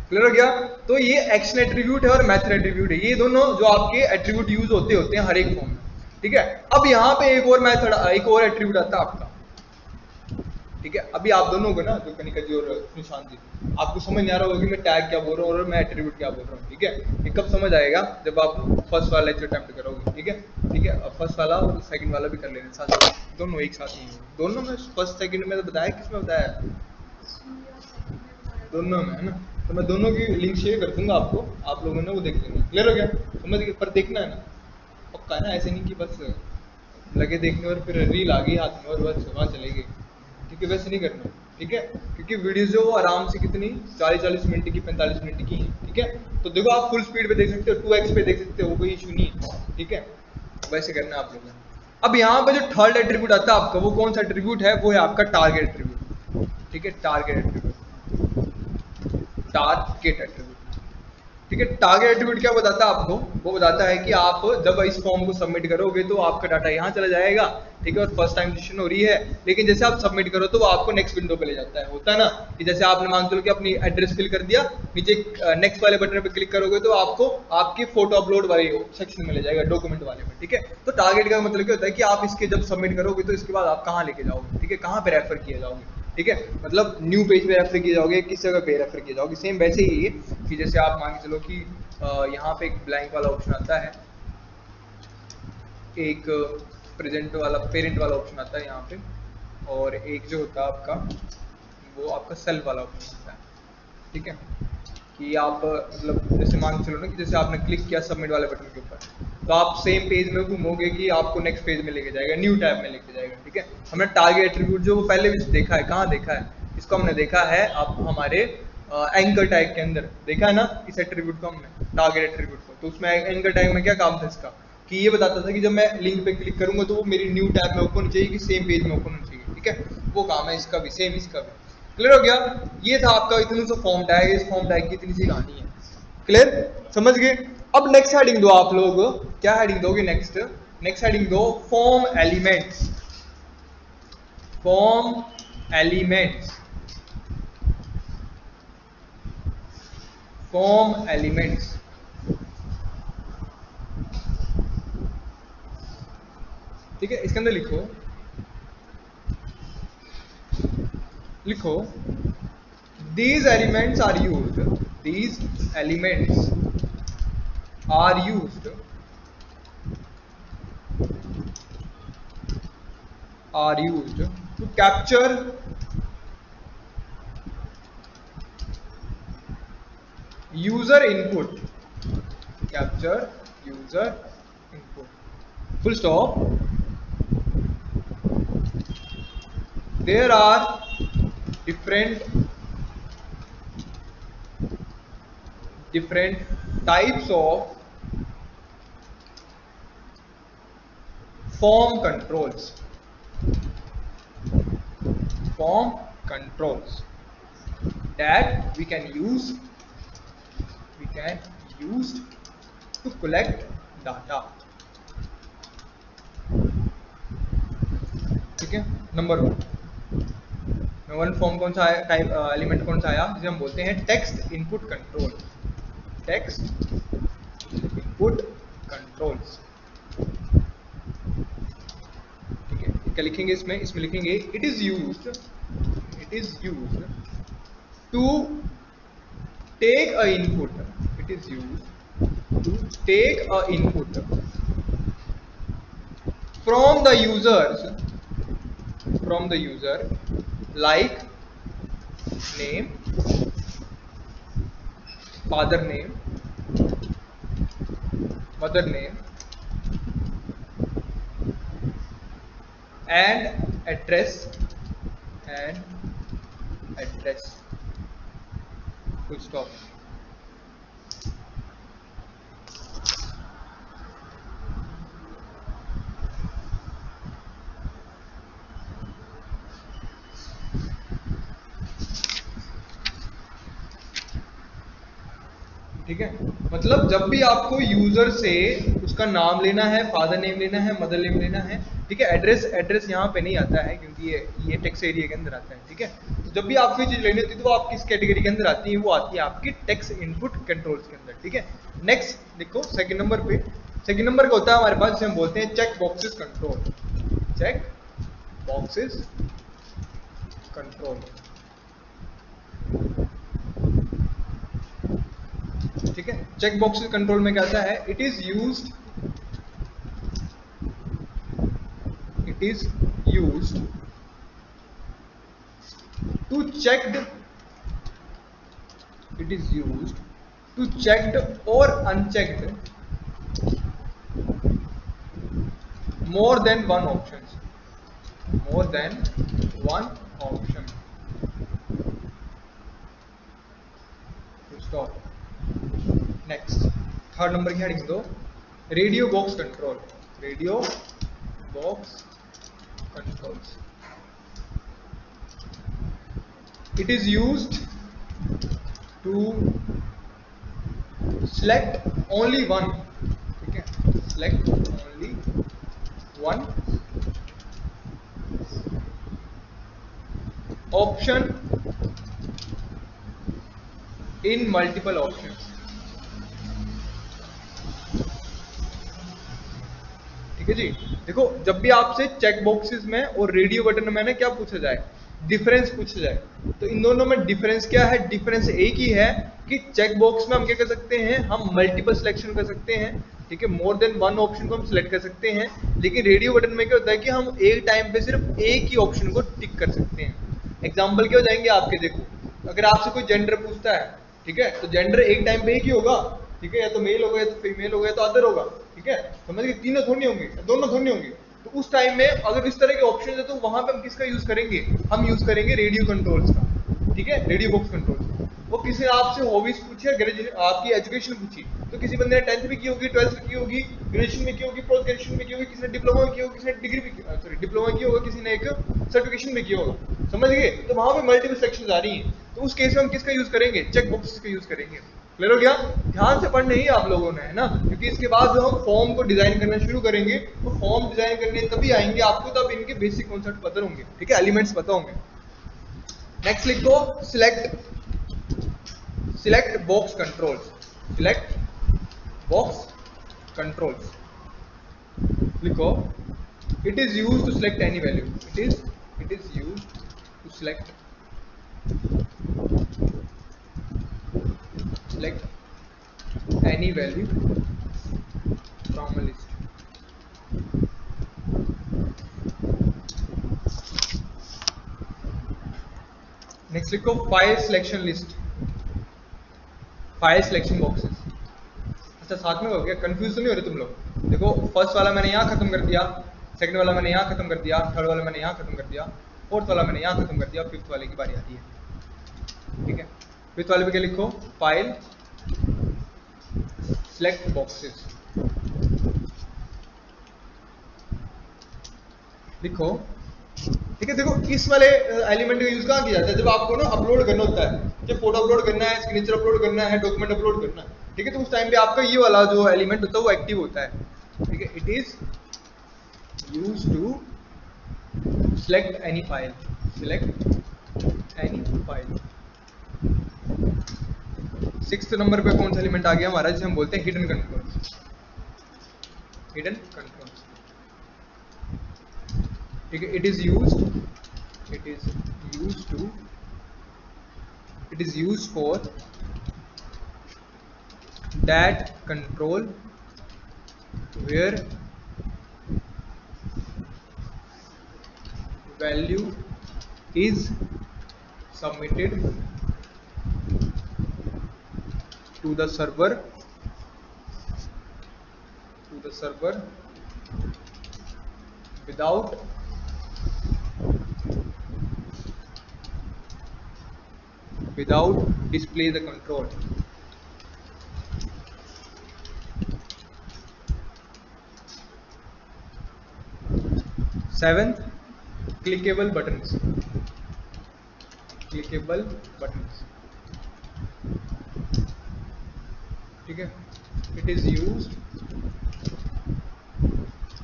क्लियर हो गया। तो ये एक्शन एट्रीब्यूट है और मेथड एट्रीब्यूट है, ये दोनों जो आपके एट्रीब्यूट यूज होते हैं हर एक फॉर्म में, ठीक है। अब यहाँ पे एक और मेथड, एक और एट्रीब्यूट आता है आपका, ठीक है। अभी आप दोनों को ना, जो कनिका जी और निशांत जी, आपको समझ नहीं आ रहा होगा कि मैं टैग क्या बोल रहा हूँ और मैं एट्रीब्यूट क्या बोल रहा हूँ, ठीक है। ये कब समझ आएगा, जब आप फर्स्ट वाला लेक्चर अटेम्प्ट करोगे, ठीक है, ठीक है। अब फर्स्ट वाला और सेकंड वाला भी कर लेना साथ, दोनों एक साथ नहीं, दोनों में फर्स्ट सेकंड में तो बताया, किसमें बताया, दोनों में, है ना। तो मैं दोनों की लिंक शेयर कर दूंगा आपको, आप लोगों ने वो देख लेना। क्लियर हो गया, समझ गए। पर देखना है ना पक्का है ना, ऐसे नहीं कि बस लगे देखने और फिर रील आ गई हाथ में और बस वहाँ चले गए, ठीक है, वैसे नहीं करना, ठीक है। क्योंकि वीडियोस जो आराम से कितनी 40-40 मिनट की, 45 मिनट की है, ठीक है। तो देखो आप फुल स्पीड पे देख सकते हो, 2x पे देख सकते हो, कोई इशू नहीं है, ठीक है। वैसे करना है आप लोगों ने। अब यहाँ पे जो थर्ड एट्रीब्यूट आता है आपका, वो कौन सा एट्रीब्यूट है, वो है आपका टारगेट एट्रीब्यूट, ठीक है। टारगेट एट्रीब्यूट, टारगेट एट्रीब्यूट, ठीक है। टारगेट एट्रीब्यूट क्या बताता है आपको, वो बताता है कि आप जब इस फॉर्म को सबमिट करोगे तो आपका डाटा यहाँ चला जाएगा, ठीक है, और फर्स्ट टाइम रजिस्ट्रेशन हो रही है, लेकिन जैसे आप सबमिट करो तो वो आपको नेक्स्ट विंडो पे ले जाता है। होता है ना कि जैसे आपने मान चलो कि अपनी एड्रेस फिल कर दिया, नीचे नेक्स्ट वाले बटन पे क्लिक करोगे तो आपको आपके फोटो अपलोड वाले सेक्शन में ले जाएगा, डॉक्यूमेंट वाले में, ठीक है। तो टारगेट का मतलब क्या होता है कि आप इसके जब सबमिट करोगे तो इसके बाद आप कहाँ लेके जाओगे, ठीक है, कहाँ पे रेफर किए जाओगे, ठीक है, मतलब न्यू पेज पे रेफर किए जाओगे, किस जगह पे रेफर किए जाओगे। सेम वैसे ही है कि जैसे आप मान के चलो कि यहाँ पे एक ब्लैंक वाला ऑप्शन आता है, एक प्रेजेंट वाला पेरेंट वाला ऑप्शन आता है यहाँ पे, और एक जो होता है आपका वो आपका सेल वाला ऑप्शन होता है, ठीक है, कि आप मतलब जैसे मान के चलो ना कि जैसे आपने क्लिक किया सबमिट वाले बटन के ऊपर, तो आप सेम पेज में घूमोगे कि आपको नेक्स्ट पेज में लेके जाएगा, न्यू टैब में लेके जाएगा, ठीक है। हमने टारगेट एट्रीब्यूट जो वो पहले भी देखा है, कहाँ देखा है इसको, हमने देखा है आप हमारे एंकर टैग के अंदर देखा है ना इस एट्रीब्यूट को हमने, टारगेट एट्रीब्यूट को। तो उसमें एंकर टैग में क्या काम था इसका, कि ये बताता था कि जब मैं लिंक पे क्लिक करूंगा तो वो मेरी न्यू टैब में ओपन होनी चाहिए कि सेम पेज में ओपन होनी चाहिए, ठीक है, वो काम है इसका भी, सेम इसका भी। क्लियर हो गया। ये था आपका इतनी सा फॉर्म टैग, इस फॉर्म टैग की इतनी सी कहानी है। क्लियर, समझ गए। अब नेक्स्ट हेडिंग दो आप लोग, क्या हेडिंग दोगे नेक्स्ट, नेक्स्ट हेडिंग दो form elements, form elements, form elements, ठीक है। इसके अंदर लिखो, लिखो these elements are used, these elements are used, are used to capture user input, capture user input, full stop. There are different types of form controls, form controls that we can use to collect data, ठीक है। Number one form कौन सा आया, type element कौन सा आया, जिसे हम बोलते हैं text input control, text input controls, ठीक है। क्या लिखेंगे इसमें, इसमें लिखेंगे it is used to take a input, it is used to take a input from the user like name, father name, mother name and address, full stop। ठीक है, मतलब जब भी आपको यूजर से उसका नाम लेना है, फादर नेम लेना है, मदर नेम लेना है, ठीक है, एड्रेस यहाँ पे नहीं आता है क्योंकि ये टेक्स्ट एरिया के अंदर आता है, ठीक है। तो जब भी आपको ये चीज लेनी होती है तो वो आपकी इस कैटेगरी के अंदर आती है, वो आती है आपकी टेक्स्ट इनपुट कंट्रोल्स के अंदर, ठीक है। नेक्स्ट देखो सेकंड नंबर पे, सेकंड नंबर का होता है हमारे पास जिसे हम बोलते हैं check boxes control, check boxes control, ठीक है। चेक बॉक्सेस कंट्रोल में क्या आता है, it is used to checked, it is used to checked or unchecked more than one option, stop। Next third number की हेडिंग दो radio box control, radio box controls, it is used to select only one, ठीक है, select only one option in multiple options, ठीक है जी। देखो जब भी आपसे चेक बॉक्सेस में और रेडियो बटन में ना क्या पूछा जाए, डिफरेंस पूछा जाए, तो इन दोनों में डिफरेंस क्या है? डिफरेंस एक ही है कि चेक बॉक्स में हम क्या कर सकते हैं, हम मल्टीपल सिलेक्शन कर सकते हैं, ठीक है, मोर देन वन ऑप्शन को हम सिलेक्ट कर सकते हैं। लेकिन रेडियो बटन में क्या होता है कि हम एक टाइम पे सिर्फ एक ही ऑप्शन को टिक कर सकते हैं। एग्जाम्पल क्या हो जाएंगे आपके, देखो अगर आपसे कोई जेंडर पूछता है, ठीक है, तो जेंडर एक टाइम पे एक ही होगा, ठीक है, या तो मेल होगा या तो फीमेल होगा या तो अदर होगा, ठीक है, समझ गए, तीनों थोड़ी होंगे, दोनों थोड़ी होंगे। तो उस टाइम में अगर इस तरह के ऑप्शन है तो वहां पे हम किसका यूज करेंगे, हम यूज करेंगे रेडियो कंट्रोल्स का, ठीक है, रेडियो बॉक्स कंट्रोल्स। वो किसी ने आपसे हॉबीज पूछी, ग्रेजुएशन आपकी एजुकेशन पूछी, तो किसी बंदे ने 10th में की होगी, 12th में की होगी, ग्रेजुएशन में की होगी, पोस्ट ग्रेजुएशन में की होगी, किसी ने डिप्लोमा में की होगी, किसी ने डिग्री में सॉरी डिप्लोमा की होगा, किसी ने एक सर्टिफिकेशन में किया होगा, समझ गए। तो वहां पे मल्टीपल सेक्शंस आ रही हैं, तो उस केस में हम किसका यूज करेंगे, चेक बॉक्सेस का यूज करेंगे। क्लियर हो गया? ध्यान से पढ़ना ही आप लोगों ने, है ना, क्योंकि इसके बाद जो हम फॉर्म को डिजाइन करना शुरू करेंगे, तो फॉर्म डिजाइन करने तभी आएंगे आपको तब इनके बेसिक कॉन्सेप्ट पता होंगे, ठीक है, एलिमेंट्स पता होंगे। नेक्स्ट लिखो select box controls, select box controls लिखो, it is used to select any value, it is used to select any value from a list. Next लिखो file selection list, file selection boxes. अच्छा साथ में हो गया, confuse तो नहीं हो रहे तुम लोग? देखो फर्स्ट वाला मैंने यहाँ खत्म कर दिया, सेकंड वाला मैंने यहाँ खत्म कर दिया, थर्ड वाला मैंने यहाँ खत्म कर दिया, फोर्थ वाला मैंने यहाँ खत्म कर दिया, फिफ्थ वाले की बारी आती है, ठीक है। फिफ्थ वाले पे क्या लिखो, फाइल सिलेक्ट बॉक्सेस लिखो, ठीक है। देखो इस वाले एलिमेंट का यूज कहाँ किया जाता है, जब आपको ना अपलोड करना होता है, जब फोटो अपलोड करना है, सिग्नेचर अपलोड करना है, डॉक्यूमेंट अपलोड करना है, ठीक है, तो उस टाइम पे आपका ये वाला जो एलिमेंट होता है वो एक्टिव होता है, ठीक है। It is use to select any file, select any file. Sixth number पे कौन सा एलिमेंट आ गया हमारा, जिसे हम बोलते हैं हिडन कंट्रोल, हिडन कंट्रोल, ठीक है। It is used for that control where value is submitted to the server without display the control. Seventh, clickable buttons, ठीक है। It is used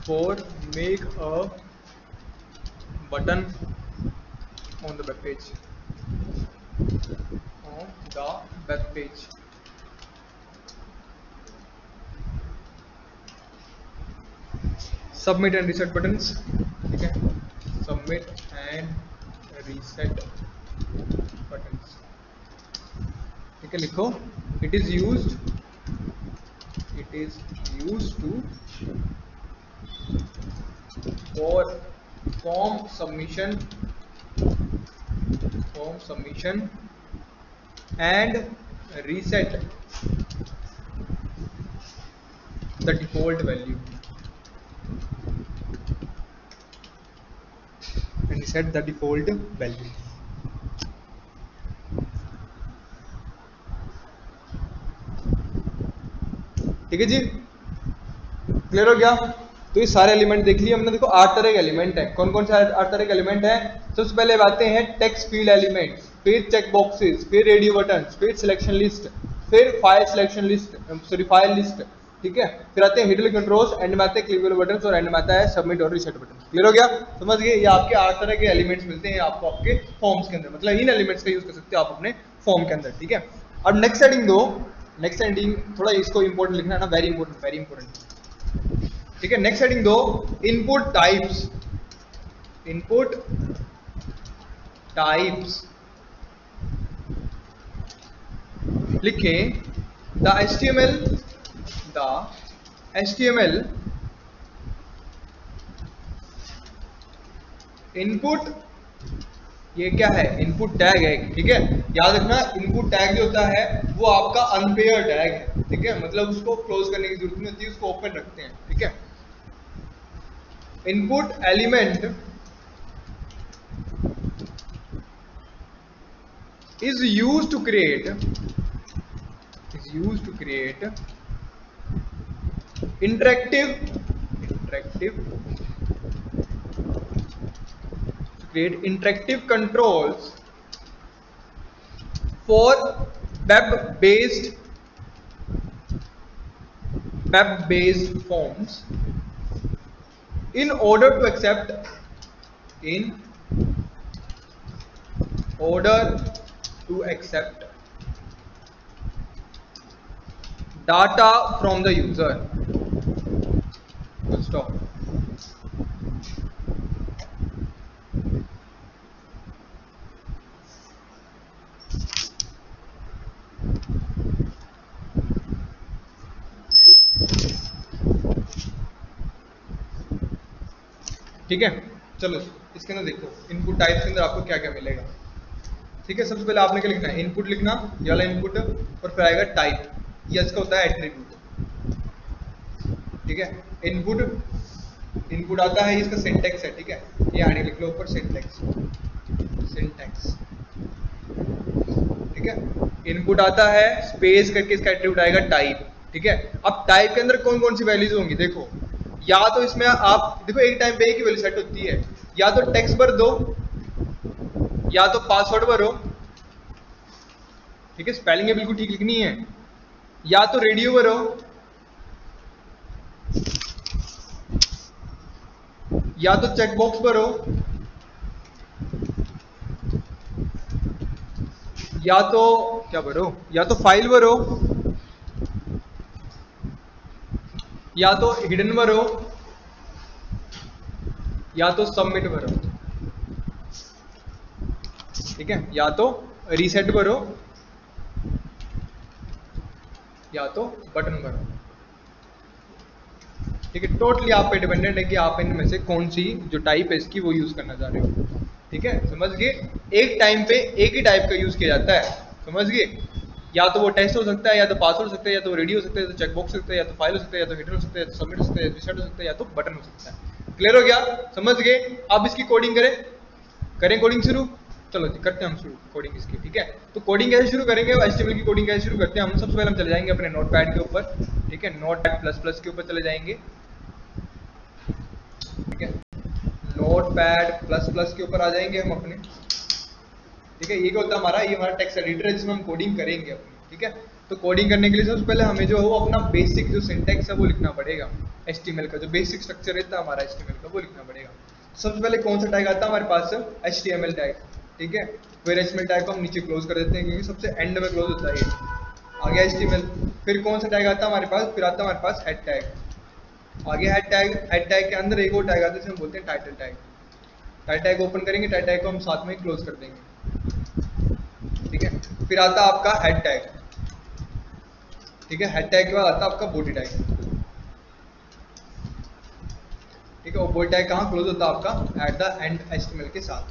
for make a button on the web page, submit and reset buttons, ठीक है, submit and reset buttons, ठीक है। लिखो it is used to for form submission and reset the default value, set the default value, ठीक है जी, clear हो गया? तो ये सारे एलिमेंट देख लिए हमने। देखो 8 तरह के एलिमेंट है, कौन कौन से 8 तरह के एलिमेंट है? सबसे पहले आते हैं टेक्स्ट फील्ड एलिमेंट, फिर चेक बॉक्सेस, फिर रेडियो बटन, फिर सिलेक्शन लिस्ट, फिर file selection list, sorry file list, ठीक है, फिर आते हैं हिडन कंट्रोल्स, एंड में आते हैं क्लिकेबल बटन और एंड में आता है सबमिट और रीसेट बटन। क्लियर हो गया? समझ गए? ये आपके 8 तरह के एलिमेंट्स मिलते हैं आपको आपके फॉर्म्स के अंदर, मतलब इन एलिमेंट्स का यूज कर सकते हो आप अपने फॉर्म के अंदर, ठीक है। अब नेक्स्ट हेडिंग दो, नेक्स्ट हेडिंग थोड़ा इसको इंपॉर्टेंट लिखना है ना, वेरी इंपॉर्टेंट, वेरी इंपॉर्टेंट, ठीक है। नेक्स्ट हेडिंग दो इनपुट टाइप्स, इनपुट टाइप्स लिखें द HTML इनपुट, ये क्या है? इनपुट टैग है, ठीक है। याद रखना इनपुट टैग जो होता है वो आपका अनपेयर टैग है, ठीक है, मतलब उसको क्लोज करने की जरूरत नहीं होती, उसको ओपन रखते हैं, ठीक है। Input element is used to create interactive controls for web-based forms in order to accept data from the user. Full stop. ठीक है, चलो इसके अंदर देखो इनपुट टाइप्स के अंदर आपको क्या क्या मिलेगा, ठीक है। सबसे पहले आपने क्या लिखना है? इनपुट लिखना, ये वाला इनपुट, और फिर आएगा टाइप, ये इसका होता है एट्रीब्यूट, ठीक है। इनपुट आता है, इसका सिंटैक्स है, ठीक है, ये आगे लिख लो ऊपर सिंटैक्स, ठीक है। इनपुट आता है, स्पेस करके इसका एट्रीब्यूट आएगा टाइप, ठीक है। अब टाइप के अंदर कौन कौन सी वैल्यूज होंगी देखो, या तो इसमें आप देखो एक टाइम पे एक ही वैल्यू सेट होती है, या तो टेक्स्ट भर दो, या तो पासवर्ड भरो, ठीक है, स्पेलिंग है बिल्कुल ठीक लिखनी है, या तो रेडियो भरो, या तो चेक बॉक्स भरो, या तो क्या भरो, या तो फाइल भरो, या तो हिडन भरो, या तो सबमिट भरो, ठीक है, या तो रीसेट भरो, या तो बटन भरो, ठीक है। टोटली आप पे डिपेंडेंट है कि आप इनमें से कौन सी जो टाइप है इसकी वो यूज करना चाह रहे हो, ठीक है। समझ गए? एक टाइम पे एक ही टाइप का यूज किया जाता है, समझ गए? या तो वो टेक्स्ट हो सकता है, या तो पासवर्ड हो सकता है, या तो रेडियो हो सकता है, या तो चेकबॉक्स हो सकता है, या तो फाइल हो सकता है, या तो हिडन हो सकता है, या तो सबमिट हो सकता है, या तो रीसेट हो सकता है, या तो बटन हो सकता है। क्लियर हो गया? समझ गए? अब इसकी कोडिंग करें कोडिंग शुरू। चलो जी करते हैं हम शुरू कोडिंग इसकी, ठीक है। तो कोडिंग कैसे शुरू करेंगे, HTML की कोडिंग कैसे शुरू करते हैं हम? सबसे पहले हम चले जाएंगे अपने नोटपैड के ऊपर, ठीक है, नोटपैड++ के ऊपर चले जाएंगे, ठीक है, नोटपैड++ के ऊपर आ जाएंगे हम अपने, ठीक है। ये क्या होता है हमारा, ये हमारा टेक्स्ट एडिटर है जिसमें हम कोडिंग करेंगे अपनी, ठीक है। तो कोडिंग करने के लिए सबसे पहले हमें जो है वो अपना बेसिक जो सिंटैक्स है वो लिखना पड़ेगा, HTML का जो बेसिक स्ट्रक्चर रहता है हमारा HTML का वो लिखना पड़ेगा। सबसे पहले कौन सा टैग आता है हमारे पास? HTML टैग, ठीक है। फिर HTML टैग को हम नीचे क्लोज कर देते हैं क्योंकि सबसे एंड में क्लोज होता है ये, आगे HTML। फिर कौन सा टैग आता है हमारे पास? फिर आता है हमारे पास हेड टैग, आगे हेड टैग के अंदर एक और टैग आता है जिसे हम बोलते हैं title tag. Title tag open करेंगे, टाइटल टैग को हम साथ में क्लोज कर देंगे, ठीक है। फिर आता है आपका हेड टैग, ठीक है। हेड टैग के बाद आता है आपका बॉडी टैग, ठीक है। और बॉडी टैग कहाँ क्लोज होता है आपका? एट द एंड HTML के साथ,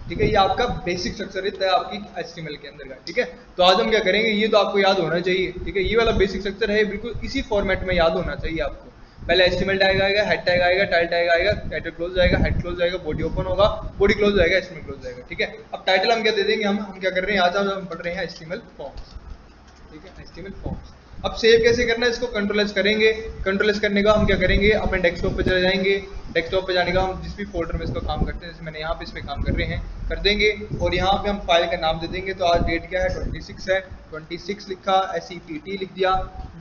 ठीक है। ये आपका बेसिक स्ट्रक्चर रहता है आपकी HTML के अंदर का, ठीक है। तो आज हम क्या करेंगे, ये तो आपको याद होना चाहिए, ठीक है। ये वाला बेसिक स्ट्रक्चर है, बिल्कुल इसी फॉर्मेट में याद होना चाहिए आपको। पहले HTML टैग आएगा, हेड टैग आएगा, टाइटल टैग आएगा, टाइटल क्लोज जाएगा, हेड क्लोज जाएगा, बॉडी ओपन होगा, बॉडी क्लोज जाएगा, HTML क्लोज जाएगा, ठीक है। अब टाइटल हम क्या दे देंगे, हम क्या कर रहे हैं आज हम पढ़ रहे हैं HTML फॉर्म्स, ठीक है, HTML फॉर्म्स। अब सेव कैसे करना है, इसको कंट्रोल एस करेंगे। कंट्रोल एस करने का हम क्या करेंगे, अपने डेस्कटॉप पे चले जाएंगे। डेस्कटॉप पे जाने का हम जिस भी फोल्डर में इसका काम करते हैं, जैसे मैंने यहाँ पे इसमें काम कर रहे हैं, कर देंगे। और यहाँ पे हम फाइल का नाम दे देंगे। तो आज डेट क्या है, 26 है, 26 लिखा, SETT लिख दिया,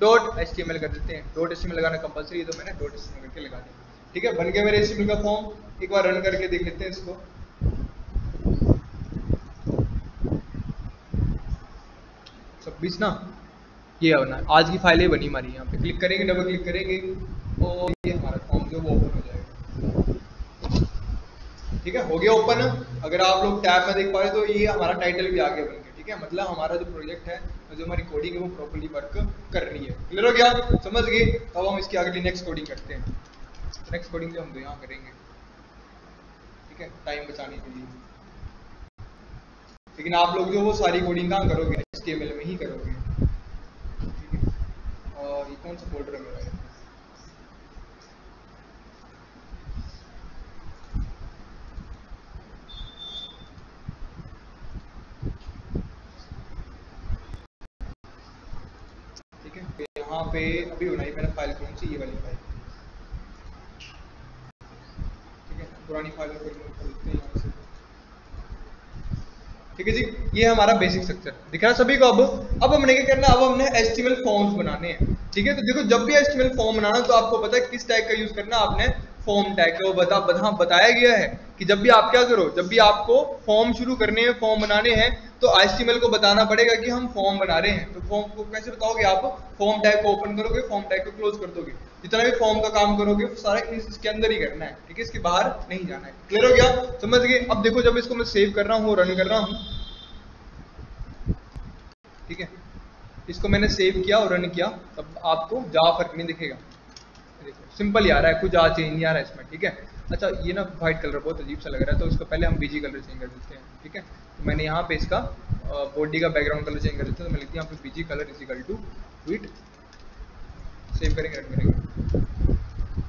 .html कर देते हैं। .html लगाना कंपलसरी है, तो मैंने .html करके लगा दिया। ठीक है, बन गया मेरे HTML का फॉर्म। एक बार रन करके देख लेते हैं इसको। 26 ना, ये बना, आज की फाइल बनी हमारी। यहाँ पे क्लिक करेंगे, डबल क्लिक करेंगे और ये हमारा फॉर्म जो वो ओपन हो जाएगा। ठीक है, हो गया ओपन। अगर आप लोग टैब में देख पा रहे तो ये हमारा टाइटल भी आ गया बन के। ठीक है, मतलब हमारा जो प्रोजेक्ट है, जो हमारी कोडिंग है, वो प्रॉपर्ली वर्क कर रही है। क्लियर हो गया, समझ गए। अब हम इसकी अगली नेक्स्ट कोडिंग करते हैं। नेक्स्ट कोडिंग जो हम यहाँ करेंगे, ठीक है, टाइम बचाने के लिए। लेकिन आप लोग जो वो सारी कोडिंग कहाँ करोगे, HTML में ही करोगे। और ये कौन सा फोल्डर है मेरा, ठीक है। तो यहाँ पे अभी बनाई मैंने फाइल कौन सी, ये वाली फाइल। ठीक है, पुरानी फाइल को खोलते हैं यहाँ से। ठीक है जी, ये हमारा बेसिक स्ट्रक्चर दिख रहा है सभी को। अब हमने क्या करना है, अब हमने HTML फॉर्म्स बनाने हैं। ठीक है, तो देखो जब भी HTML फॉर्म बनाना तो आपको पता है किस टैग का यूज करना। आपने फॉर्म टैग का वो बताया गया है कि जब भी आप क्या करो, जब भी आपको फॉर्म शुरू करने हैं, फॉर्म बनाने हैं, तो HTML को बताना पड़ेगा कि हम फॉर्म बना रहे हैं। तो फॉर्म को कैसे बताओगे आप, फॉर्म टैग को ओपन करोगे, फॉर्म टैग को क्लोज कर दोगे। जितना भी फॉर्म का काम करोगे सारा इसके अंदर ही करना है। ठीक है, इसके बाहर नहीं जाना है। क्लियर हो गया, समझ गए। अब देखो जब इसको मैं सेव कर रहा हूँ, रन कर रहा हूँ, ठीक है, इसको मैंने सेव किया और रन किया, तब आपको ज़्यादा फर्क नहीं दिखेगा। देखो सिंपल ही आ रहा है, कुछ ज़्यादा चेंज नहीं आ रहा है इसमें। ठीक है, अच्छा ये ना व्हाइट कलर बहुत अजीब सा लग रहा है, तो इसको पहले हम बीजी कलर चेंज कर देते हैं। ठीक है, तो मैंने यहाँ पे इसका बॉडी का बैकग्राउंड कलर चेंज कर देते हैं। तो मैं लिखती हूँ यहाँ पे BG colour is equal to white. Save करेंगे, रन करेंगे।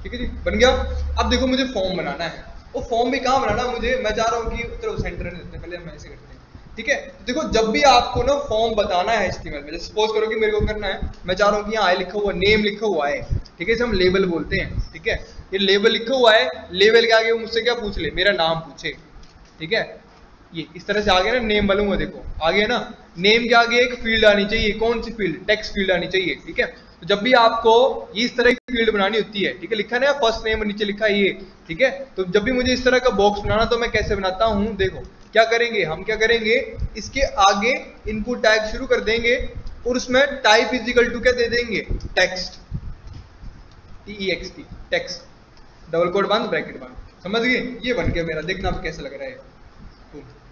ठीक है जी, बन गया। अब देखो मुझे फॉर्म बनाना है। वो फॉर्म भी कहाँ बनाना है मुझे, मैं चाह रहा हूँ कि चलो सेंटर में देते हैं, पहले हम ऐसे करते हैं। ठीक है, तो देखो जब भी आपको ना फॉर्म बताना है HTML में, जैसे सपोज करो कि मेरे को करना है, मैं चाह रहा हूँ कि यहाँ लिखा हुआ नेम लिखा हुआ है। ठीक है, इसे हम लेबल बोलते हैं। ठीक है, ये लेबल लिखा हुआ है, लेबल के आगे वो मुझसे क्या पूछ ले, मेरा नाम पूछे। ठीक है, ये इस तरह से आ गया ना, नेम मालूम है, देखो आ गया ना। नेम के आगे एक फील्ड आनी चाहिए, कौन सी फील्ड, टेक्स्ट फील्ड आनी चाहिए। ठीक है, तो जब भी आपको ये इस तरह की फील्ड बनानी होती है, ठीक है, लिखा ना फर्स्ट नेम, नीचे लिखा है ये। ठीक है, तो जब भी मुझे इस तरह का बॉक्स बनाना, तो मैं कैसे बनाता हूँ, देखो क्या करेंगे हम, क्या करेंगे, इसके आगे इनपुट टैग शुरू कर देंगे और उसमें टाइप इज इक्वल टू क्या दे देंगे, text, TEXT, text, double quote बंद, ब्रैकेट बंद। समझ गए, ये बन गया मेरा। देखना अब कैसा लग रहा है,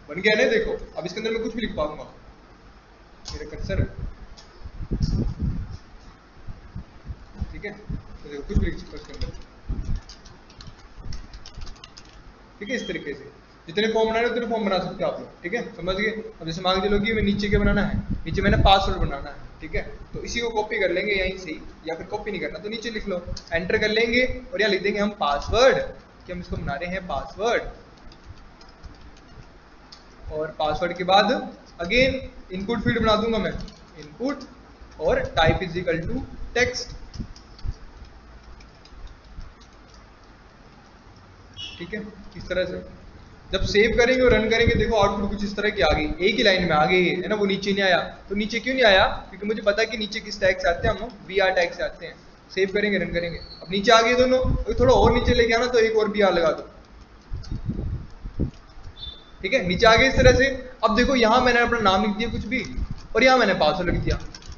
बन गया ना। देखो अब इसके अंदर मैं कुछ भी लिख पाऊंगा, मेरा कर्सर। ठीक है, तो देखो कुछ भी लिख सकता हूं इसके अंदर। ठीक है, इस तरीके से जितने फॉर्म बनाने उतने फॉर्म बना सकते हो आप लोग। ठीक है, समझ गए। अब जैसे मान चलो कि मैं नीचे क्या बनाना है, नीचे मैंने पासवर्ड बनाना है। ठीक है, तो इसी को कॉपी कर लेंगे यहीं से, या फिर कॉपी नहीं करना तो नीचे लिख लो, एंटर कर लेंगे और यहाँ लिख देंगे हम पासवर्ड, कि हम इसको बना रहे हैं पासवर्ड। और पासवर्ड के बाद अगेन इनपुट फील्ड बना दूंगा मैं, इनपुट, और type is equal to text. ठीक है, इस तरह से जब सेव करेंगे और रन करेंगे, देखो आउटपुट कुछ इस तरह की आ गई, एक ही लाइन में आ गई है ना। वो नीचे नहीं आया, तो नीचे क्यों नहीं आया, क्योंकि मुझे पता है कि नीचे किस टैग से आते हैं, हम BR टैग से आते हैं। सेव करेंगे, रन करेंगे, अब नीचे आ गए दोनों। थोड़ा और नीचे लेके आना, तो एक और BR लगा दो। ठीक है, नीचे आ गए इस तरह से। अब देखो यहाँ मैंने अपना नाम लिख दिया कुछ भी, और यहाँ मैंने पासवर्ड लिख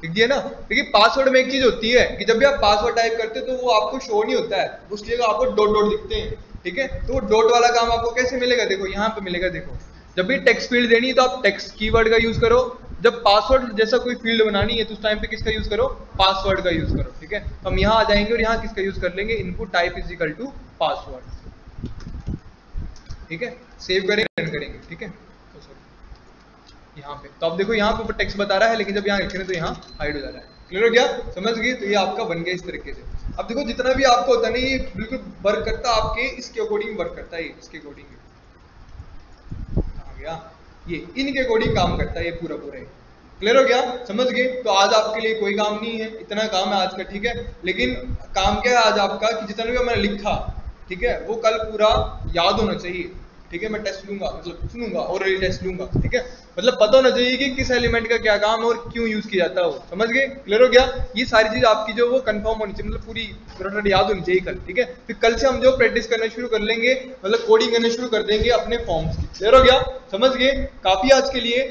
दिया ना। देखिए पासवर्ड में एक चीज होती है कि जब भी आप पासवर्ड टाइप करते हो तो वो आपको शो नहीं होता है, उसकी जगह आपको डॉट डॉट दिखते हैं। ठीक है, तो वो डॉट वाला काम आपको कैसे मिलेगा, देखो यहाँ पे मिलेगा। देखो जब भी टेक्स्ट फील्ड देनी है तो आप टेक्स्ट कीवर्ड का यूज करो, जब पासवर्ड जैसा कोई फील्ड बनानी है तो उस टाइम पे किसका यूज करो, पासवर्ड का यूज करो। ठीक है, तो हम यहाँ आ जाएंगे और यहाँ किसका यूज कर लेंगे, input type is equal to password. ठीक है, सेव करेंगे, रन करेंगे। ठीक है, यहाँ पे तो अब देखो यहाँ पे ऊपर टेक्स्ट बता रहा है, लेकिन जब यहाँ लिखेंगे तो यहाँ हाइड हो जा रहा है। क्लियर हो गया, समझ गए। तो ये आपका बन गया इस तरीके से। अब देखो जितना भी आपको होता है ना, ये बिल्कुल वर्क करता है आपके इसके अकॉर्डिंग वर्क करता है, इसके अकॉर्डिंग आ गया, ये इनके अकॉर्डिंग काम करता है, ये पूरा पूरा क्लियर हो गया, समझ गए। तो आज आपके लिए कोई काम नहीं है, इतना काम है आज का, ठीक है। लेकिन काम क्या है आज आपका कि जितना भी मैंने लिखा, ठीक है, वो कल पूरा याद होना चाहिए, ठीक है। मैं टेस्ट लूंगा, मतलब सुनूंगा और टेस्ट लूंगा, ठीक है। मतलब पता होना चाहिए कि किस एलिमेंट का क्या काम और क्यों यूज किया जाता है वो, समझ गए, क्लियर हो गया। ये सारी चीज आपकी जो वो कंफर्म होनी चाहिए, मतलब पूरी थोड़ा याद होनी चाहिए कल, ठीक है। फिर कल से हम जो प्रैक्टिस करना शुरू कर लेंगे, मतलब कोडिंग करना शुरू कर देंगे अपने फॉर्म्स की, क्लियर हो गया, समझ गए। काफी आज के लिए